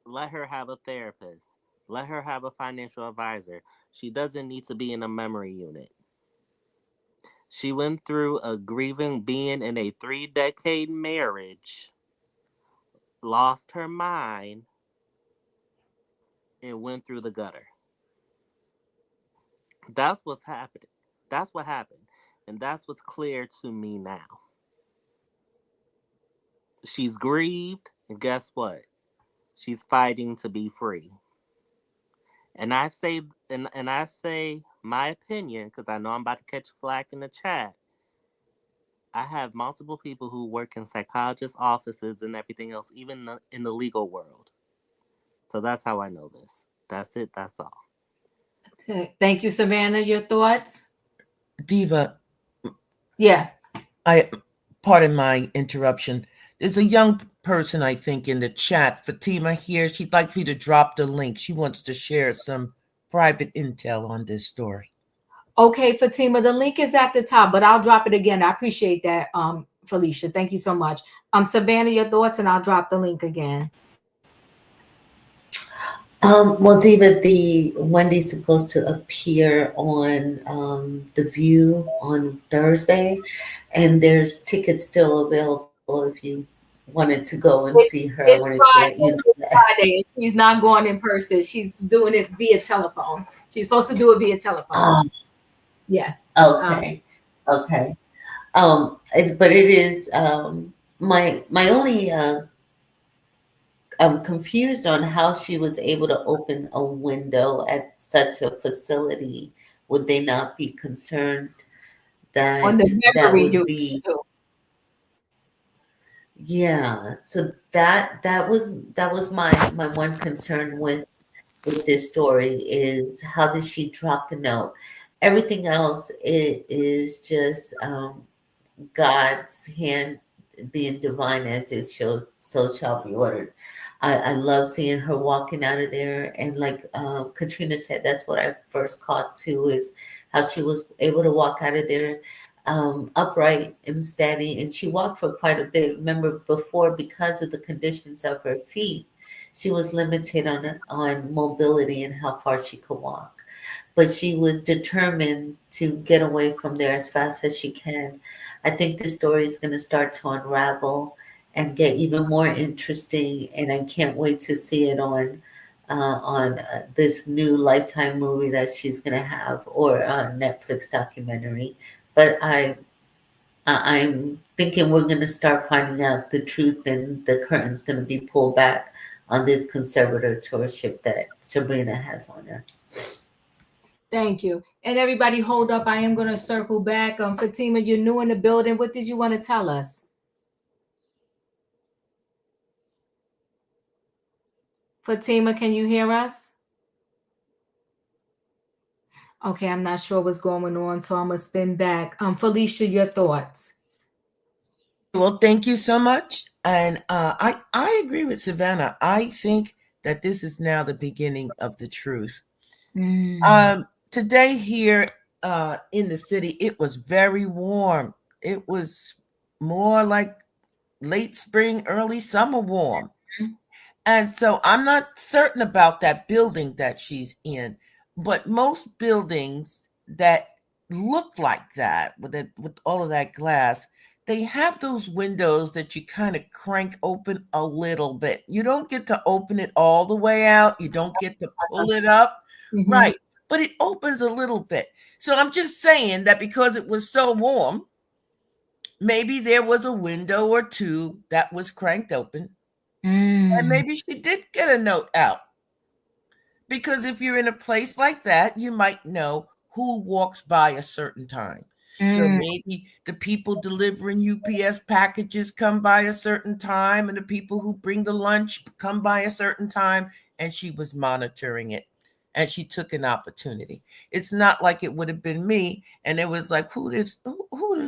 let her have a therapist. Let her have a financial advisor. She doesn't need to be in a memory unit. She went through a grieving being in a 3-decade marriage, lost her mind, and went through the gutter. That's what's happening. That's what happened. And that's what's clear to me now. She's grieved, and guess what? She's fighting to be free. And I say my opinion, because I know I'm about to catch flack in the chat. I have multiple people who work in psychologist offices and everything else, even in the legal world. So that's how I know this. That's it. That's all. Okay. Thank you, Savannah. Your thoughts? Diva. Yeah. Pardon my interruption. There's a young person, I think, in the chat, Fatima here. She'd like for you to drop the link. She wants to share some private intel on this story. Okay, Fatima, the link is at the top, but I'll drop it again. I appreciate that, Felicia. Thank you so much. Savannah, your thoughts, and I'll drop the link again. Well, Diva, Wendy's supposed to appear on The View on Thursday, and there's tickets still available if you wanted to go and see her. I wanted to let you know that. Friday. She's not going in person. She's doing it via telephone. She's supposed to do it via telephone. Yeah. Okay. Okay. But it is my only. I'm confused on how she was able to open a window at such a facility. Would they not be concerned that On the that memory would be? Yeah. So that was my one concern with this story is how did she drop the note? Everything else is just God's hand being divine as it shall, so shall be ordered. I love seeing her walking out of there. And like Katrina said, that's what I first caught too, is how she was able to walk out of there upright and steady. And she walked for quite a bit. Remember before, because of the conditions of her feet, she was limited on mobility and how far she could walk. But she was determined to get away from there as fast as she can. I think this story is going to start to unravel and get even more interesting, and I can't wait to see it on this new Lifetime movie that she's going to have, or a Netflix documentary. But I'm thinking we're going to start finding out the truth, and the curtain's going to be pulled back on this conservatorship that Sabrina has on her. Thank you. And everybody hold up. I am going to circle back. Fatima, you're new in the building. What did you want to tell us? Fatima, can you hear us? Okay, I'm not sure what's going on, so I'm going to spin back. Felicia, your thoughts. Well, thank you so much. And I agree with Savannah. I think that this is now the beginning of the truth. Today here in the city, it was very warm. It was more like late spring, early summer warm. And so I'm not certain about that building that she's in, but most buildings that look like that with all of that glass, they have those windows that you kind of crank open a little bit. You don't get to open it all the way out. You don't get to pull it up. Mhm. Right. But it opens a little bit. So I'm just saying that because it was so warm, maybe there was a window or two that was cranked open. And maybe she did get a note out. Because if you're in a place like that, you might know who walks by a certain time. So maybe the people delivering UPS packages come by a certain time, and the people who bring the lunch come by a certain time, and she was monitoring it. And she took an opportunity. It's not like it would have been me, and it was like, who this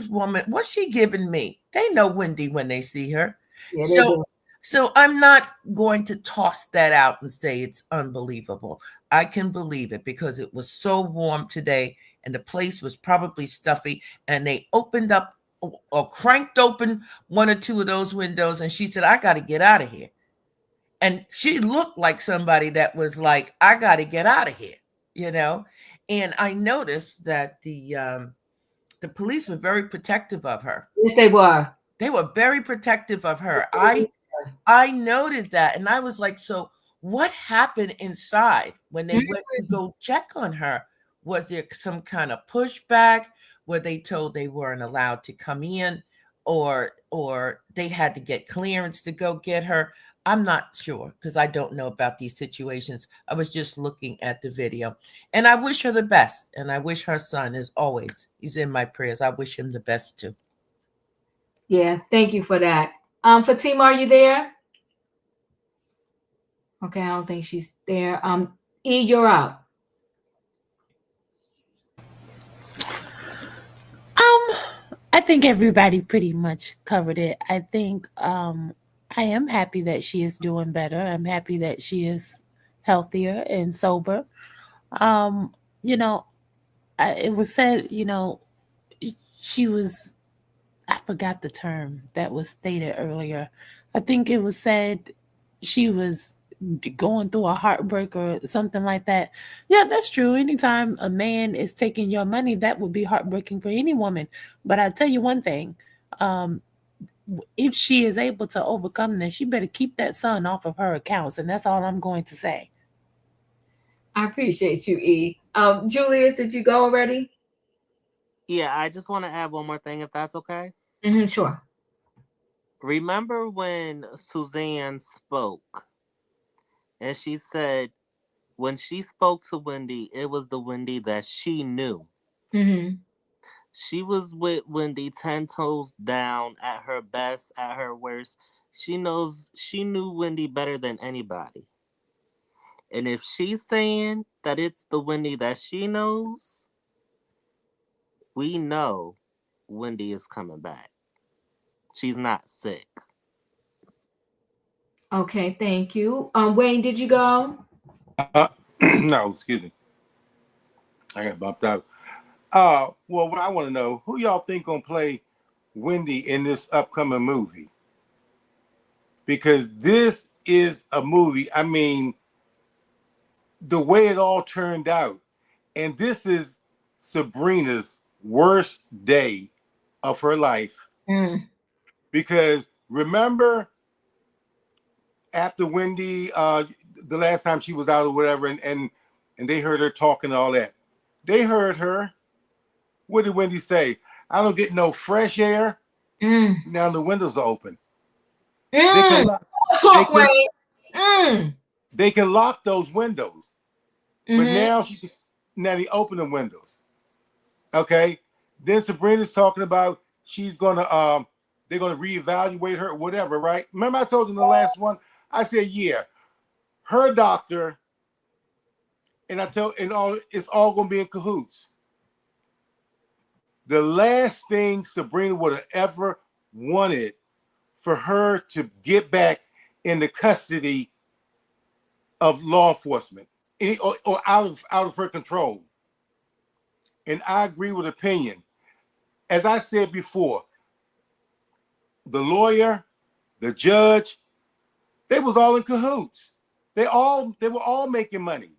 woman? What's she giving me? They know Wendy when they see her. Yeah, they do. So I'm not going to toss that out and say it's unbelievable. I can believe it because it was so warm today and the place was probably stuffy, and they opened up or cranked open one or two of those windows, and she said, I got to get out of here. And she looked like somebody that was like, I got to get out of here, And I noticed that the police were very protective of her. Yes, they were. They were very protective of her. I noted that, and I was like, so what happened inside when they went to go check on her? Was there some kind of pushback? Were they told they weren't allowed to come in, or they had to get clearance to go get her? I'm not sure because I don't know about these situations. I was just looking at the video, and I wish her the best. And I wish her son, as always, he's in my prayers. I wish him the best too. Yeah, thank you for that. Fatima, are you there? Okay, I don't think she's there. E, you're up. I think everybody pretty much covered it. I think I am happy that she is doing better. I'm happy that she is healthier and sober. It was said, she was, I forgot the term that was stated earlier. I think it was said she was going through a heartbreak or something like that. Yeah, that's true. Anytime a man is taking your money, that would be heartbreaking for any woman. But I'll tell you one thing. If she is able to overcome this, she better keep that son off of her accounts. And that's all I'm going to say. I appreciate you, E. Julius, did you go already? Yeah, I just want to add one more thing, if that's okay. Sure. Remember when Suzanne spoke and she said when she spoke to Wendy, it was the Wendy that she knew. She was with Wendy 10 toes down, at her best, at her worst. She knew Wendy better than anybody. And if she's saying that it's the Wendy that she knows, we know Wendy is coming back. She's not sick. Okay, thank you. Wayne, did you go? No, excuse me. I got bumped out. Well, what I want to know, who y'all think gonna play Wendy in this upcoming movie? Because this is a movie, I mean, the way it all turned out, and this is Sabrina's worst day of her life. Because remember, after Wendy, the last time she was out or whatever, and they heard her talking and all that. They heard her. What did Wendy say? I don't get no fresh air. Now the windows are open. They can lock those windows. But now they open the windows. Okay. Then Sabrina's talking about she's gonna they're gonna reevaluate her or whatever, right? Remember I told you in the last one, I said, yeah, her doctor, and it's all gonna be in cahoots. The last thing Sabrina would have ever wanted for her to get back in the custody of law enforcement or out of her control. And I agree with opinion. As I said before, the lawyer, the judge, they was all in cahoots. They were all making money.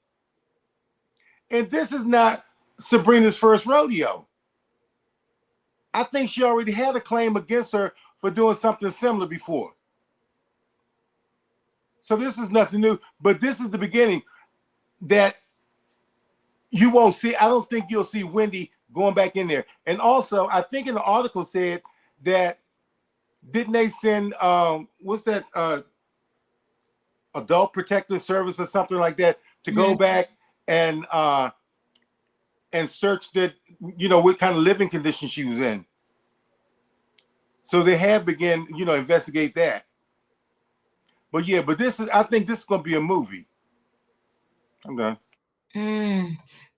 And this is not Sabrina's first rodeo. I think she already had a claim against her for doing something similar before. So this is nothing new, but this is the beginning that you won't see. I don't think you'll see Wendy going back in there. And also, I think in the article said that, didn't they send, what's that, Adult Protective Service or something like that to go back and search that, what kind of living condition she was in. So they have begun, investigate that. But yeah, I think this is going to be a movie. I'm done.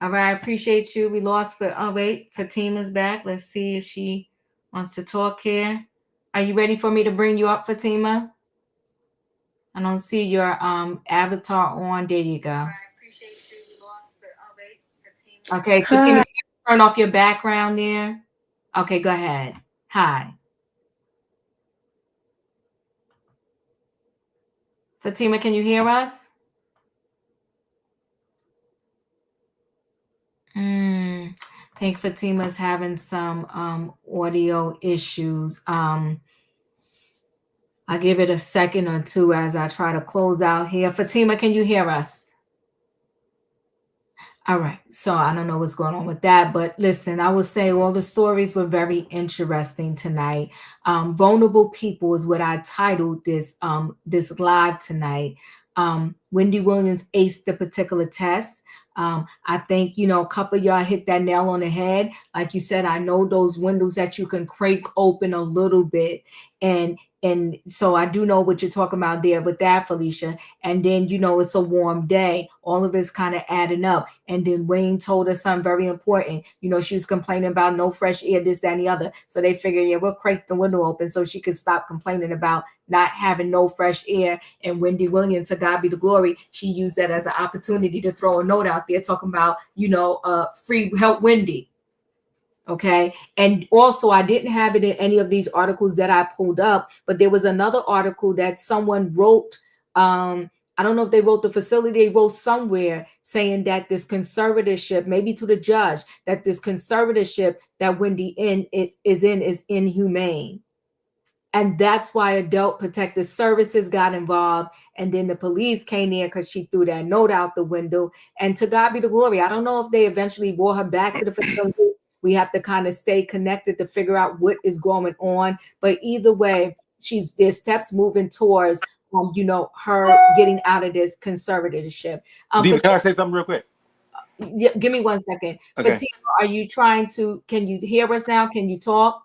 All right, I appreciate you. We lost Fatima's back. Let's see if she wants to talk here. Are you ready for me to bring you up, Fatima? I don't see your avatar on. There you go. Okay, Fatima, turn off your background there. Okay, go ahead. Hi. Fatima, can you hear us? I think Fatima's having some audio issues. I'll give it a second or two as I try to close out here. Fatima, can you hear us? All right. So I don't know what's going on with that, but listen, I would say all the stories were very interesting tonight. Vulnerable people is what I titled this live tonight. Wendy Williams aced the particular test. I think, a couple of y'all hit that nail on the head. Like you said, I know those windows that you can crank open a little bit. And so I do know what you're talking about there with that, Felicia. And then, it's a warm day. All of it's kind of adding up. And then Wayne told us something very important. She was complaining about no fresh air, this, that, and the other. So they figured, we'll crank the window open so she could stop complaining about not having no fresh air. And Wendy Williams, to God be the glory, she used that as an opportunity to throw a note out there talking about, free help Wendy. Okay. And also, I didn't have it in any of these articles that I pulled up, but there was another article that someone wrote. I don't know if they wrote the facility, they wrote somewhere saying that this conservatorship, maybe to the judge, that this conservatorship that Wendy is inhumane. And that's why Adult Protective Services got involved. And then the police came in because she threw that note out the window. And to God be the glory. I don't know if they eventually brought her back to the facility. We have to kind of stay connected to figure out what is going on. But either way, there's steps moving towards, her getting out of this conservatorship. Can I say something real quick? Yeah, give me 1 second. Okay. Fatima, are you can you hear us now? Can you talk?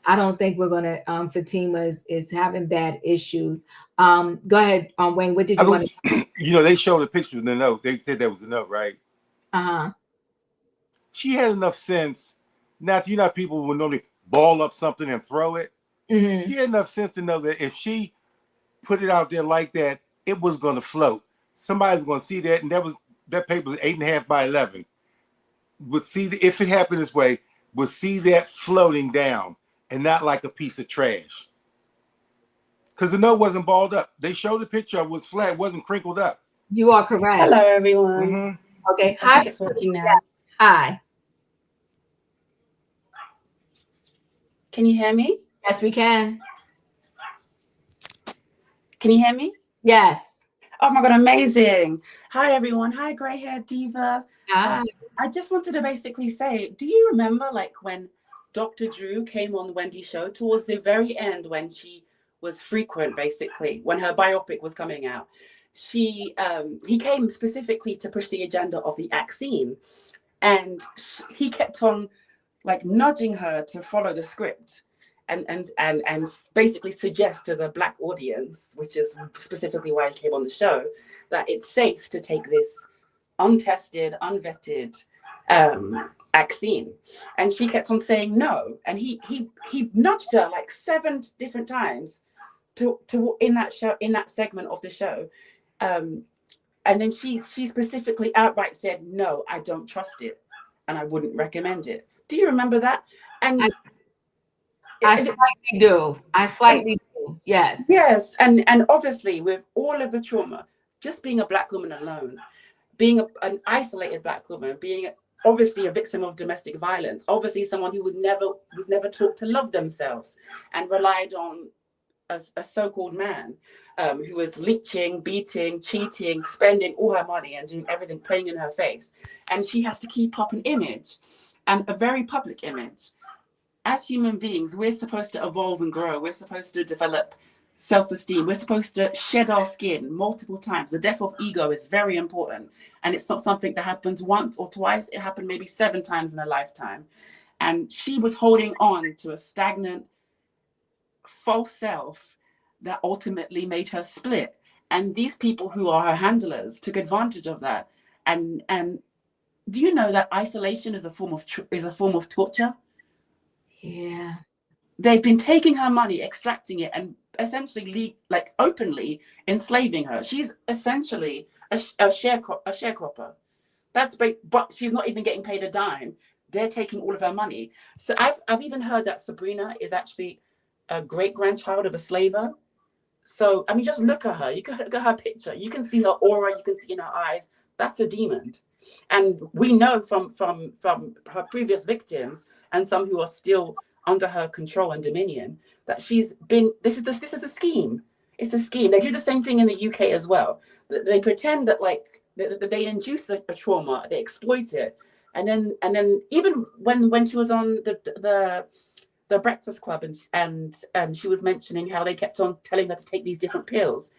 I don't think we're going to, Fatima is having bad issues. Go ahead, Wayne, what did you want to? They showed the picture of the note. They said that was the note, right? Uh-huh. She had enough sense. Now, people will normally ball up something and throw it. Mm-hmm. She had enough sense to know that if she put it out there like that, it was going to float. Somebody's going to see that, and that paper was 8.5 by 11. Would see if it happened this way, would see that floating down. And not like a piece of trash. Because the note wasn't balled up. They showed the picture, it was flat, wasn't crinkled up. You are correct. Hello, everyone. Mm-hmm. Okay. I think it's working now. Hi. Can you hear me? Yes, we can. Can you hear me? Yes. Oh my God, amazing. Hi, everyone. Hi, Grey Hair Diva. Hi. I just wanted to basically say, do you remember when Dr. Drew came on the Wendy show towards the very end when she was frequent, basically, when her biopic was coming out? He came specifically to push the agenda of the ACED, and he kept on nudging her to follow the script and basically suggest to the Black audience, which is specifically why he came on the show, that it's safe to take this untested, unvetted ACED. And she kept on saying no. And he nudged her like 7 different times to in that show, in that segment of the show. And then she specifically outright said, no, I don't trust it. And I wouldn't recommend it. Do you remember that? And I slightly do. I slightly do. Yes. Yes. And obviously with all of the trauma, just being a Black woman alone, being an isolated Black woman, being obviously a victim of domestic violence, obviously someone who was never taught to love themselves and relied on a so-called man who was leeching, beating, cheating, spending all her money and doing everything, playing in her face. And she has to keep up an image, and a very public image. As human beings, we're supposed to evolve and grow. We're supposed to develop self-esteem. We're supposed to shed our skin multiple times. The death of ego is very important. And it's not something that happens once or twice. It happened maybe 7 times in a lifetime. And she was holding on to a stagnant, false self that ultimately made her split. And these people who are her handlers took advantage of that. And do you know that isolation is a form of torture? Yeah. They've been taking her money, extracting it, and essentially like openly enslaving her. She's essentially a sharecropper. That's great, but she's not even getting paid a dime. They're taking all of her money. So I've even heard that Sabrina is actually a great-grandchild of a slaver. So I mean, just look at her. You can look at her picture. You can see her aura. You can see in her eyes. That's a demon. And we know from her previous victims and some who are still under her control and dominion that she's been. This is a scheme. It's a scheme. They do the same thing in the UK as well. They pretend that like they induce a trauma, they exploit it, and then even when she was on the Breakfast Club and she was mentioning how they kept on telling her to take these different pills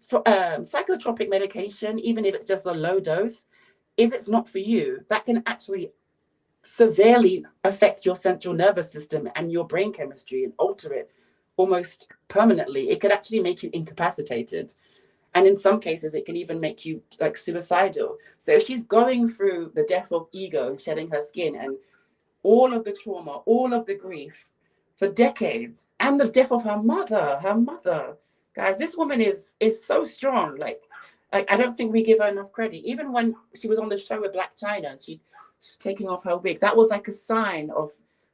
for psychotropic medication, even if it's just a low dose. If it's not for you, that can actually severely affect your central nervous system and your brain chemistry and alter it almost permanently. It could actually make you incapacitated. And in some cases, it can even make you like suicidal. So if she's going through the death of ego and shedding her skin and all of the trauma, all of the grief for decades, and the death of her mother, guys, this woman is so strong. Like I don't think we give her enough credit. Even when she was on the show with Black China and she's taking off her wig, that was like a sign of,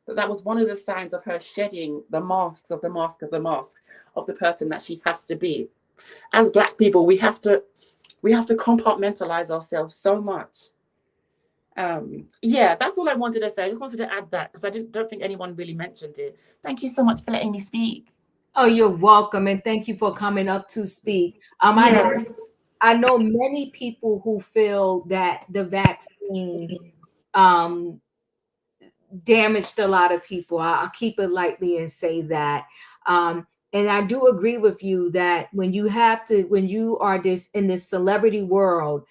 that was one of the signs of her shedding the masks of the mask of the mask of the person that she has to be. As Black people, we have to compartmentalize ourselves so much. Yeah, that's all I wanted to say. I just wanted to add that because I don't think anyone really mentioned it. Thank you so much for letting me speak. Oh, you're welcome, and thank you for coming up to speak. Yes. I know many people who feel that the vaccine damaged a lot of people. I'll keep it lightly and say that. And I do agree with you that when you are in this celebrity world,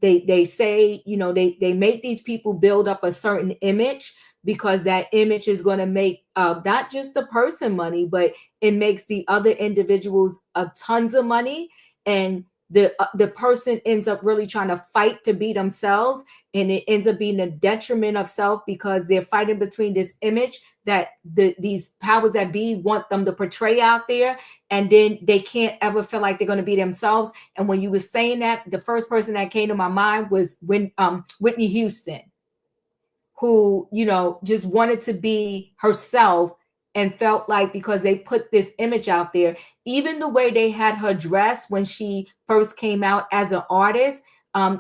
they say, you know, they make these people build up a certain image because that image is going to make not just the person money, but it makes the other individuals tons of money. And the person ends up really trying to fight to be themselves, and it ends up being a detriment of self because they're fighting between this image that these powers that be want them to portray out there, and then they can't ever feel like they're going to be themselves. And when you were saying that, the first person that came to my mind was Whitney Houston, who, you know, just wanted to be herself and felt like because they put this image out there, even the way they had her dress when she first came out as an artist,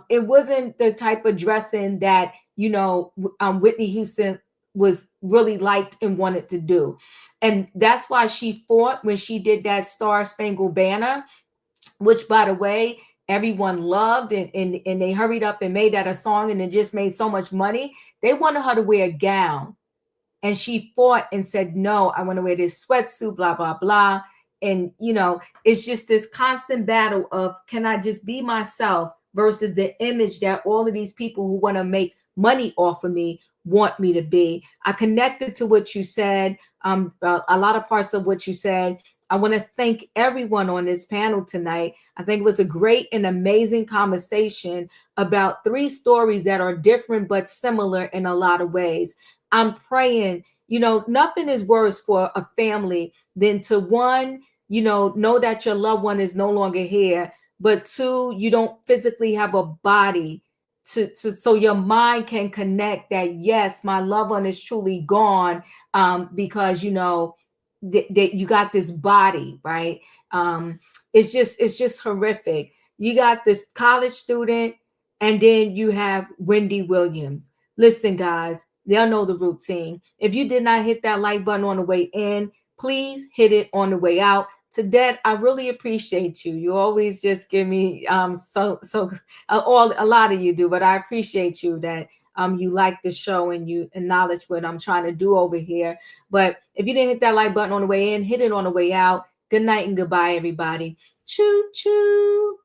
it wasn't the type of dressing that, you know, Whitney Houston was really liked and wanted to do. And that's why she fought when she did that Star Spangled Banner, which, by the way, everyone loved, and they hurried up and made that a song, and it just made so much money. They wanted her to wear a gown. And she fought and said, no, I want to wear this sweatsuit, blah, blah, blah. And, you know, it's just this constant battle of, can I just be myself versus the image that all of these people who want to make money off of me want me to be. I connected to what you said, a lot of parts of what you said. I want to thank everyone on this panel tonight. I think it was a great and amazing conversation about 3 stories that are different but similar in a lot of ways. I'm praying, nothing is worse for a family than to, one, know that your loved one is no longer here, but 2, you don't physically have a body so your mind can connect that, yes, my loved one is truly gone, because that you got this body, right? It's just horrific. You got this college student, and then you have Wendy Williams. Listen, guys, they'll know the routine. If you did not hit that like button on the way in, please hit it on the way out. To that, I really appreciate you. You always just give me a lot of you do, but I appreciate you that you like the show and you acknowledge what I'm trying to do over here. But if you didn't hit that like button on the way in, hit it on the way out. Good night and goodbye, everybody. Choo choo.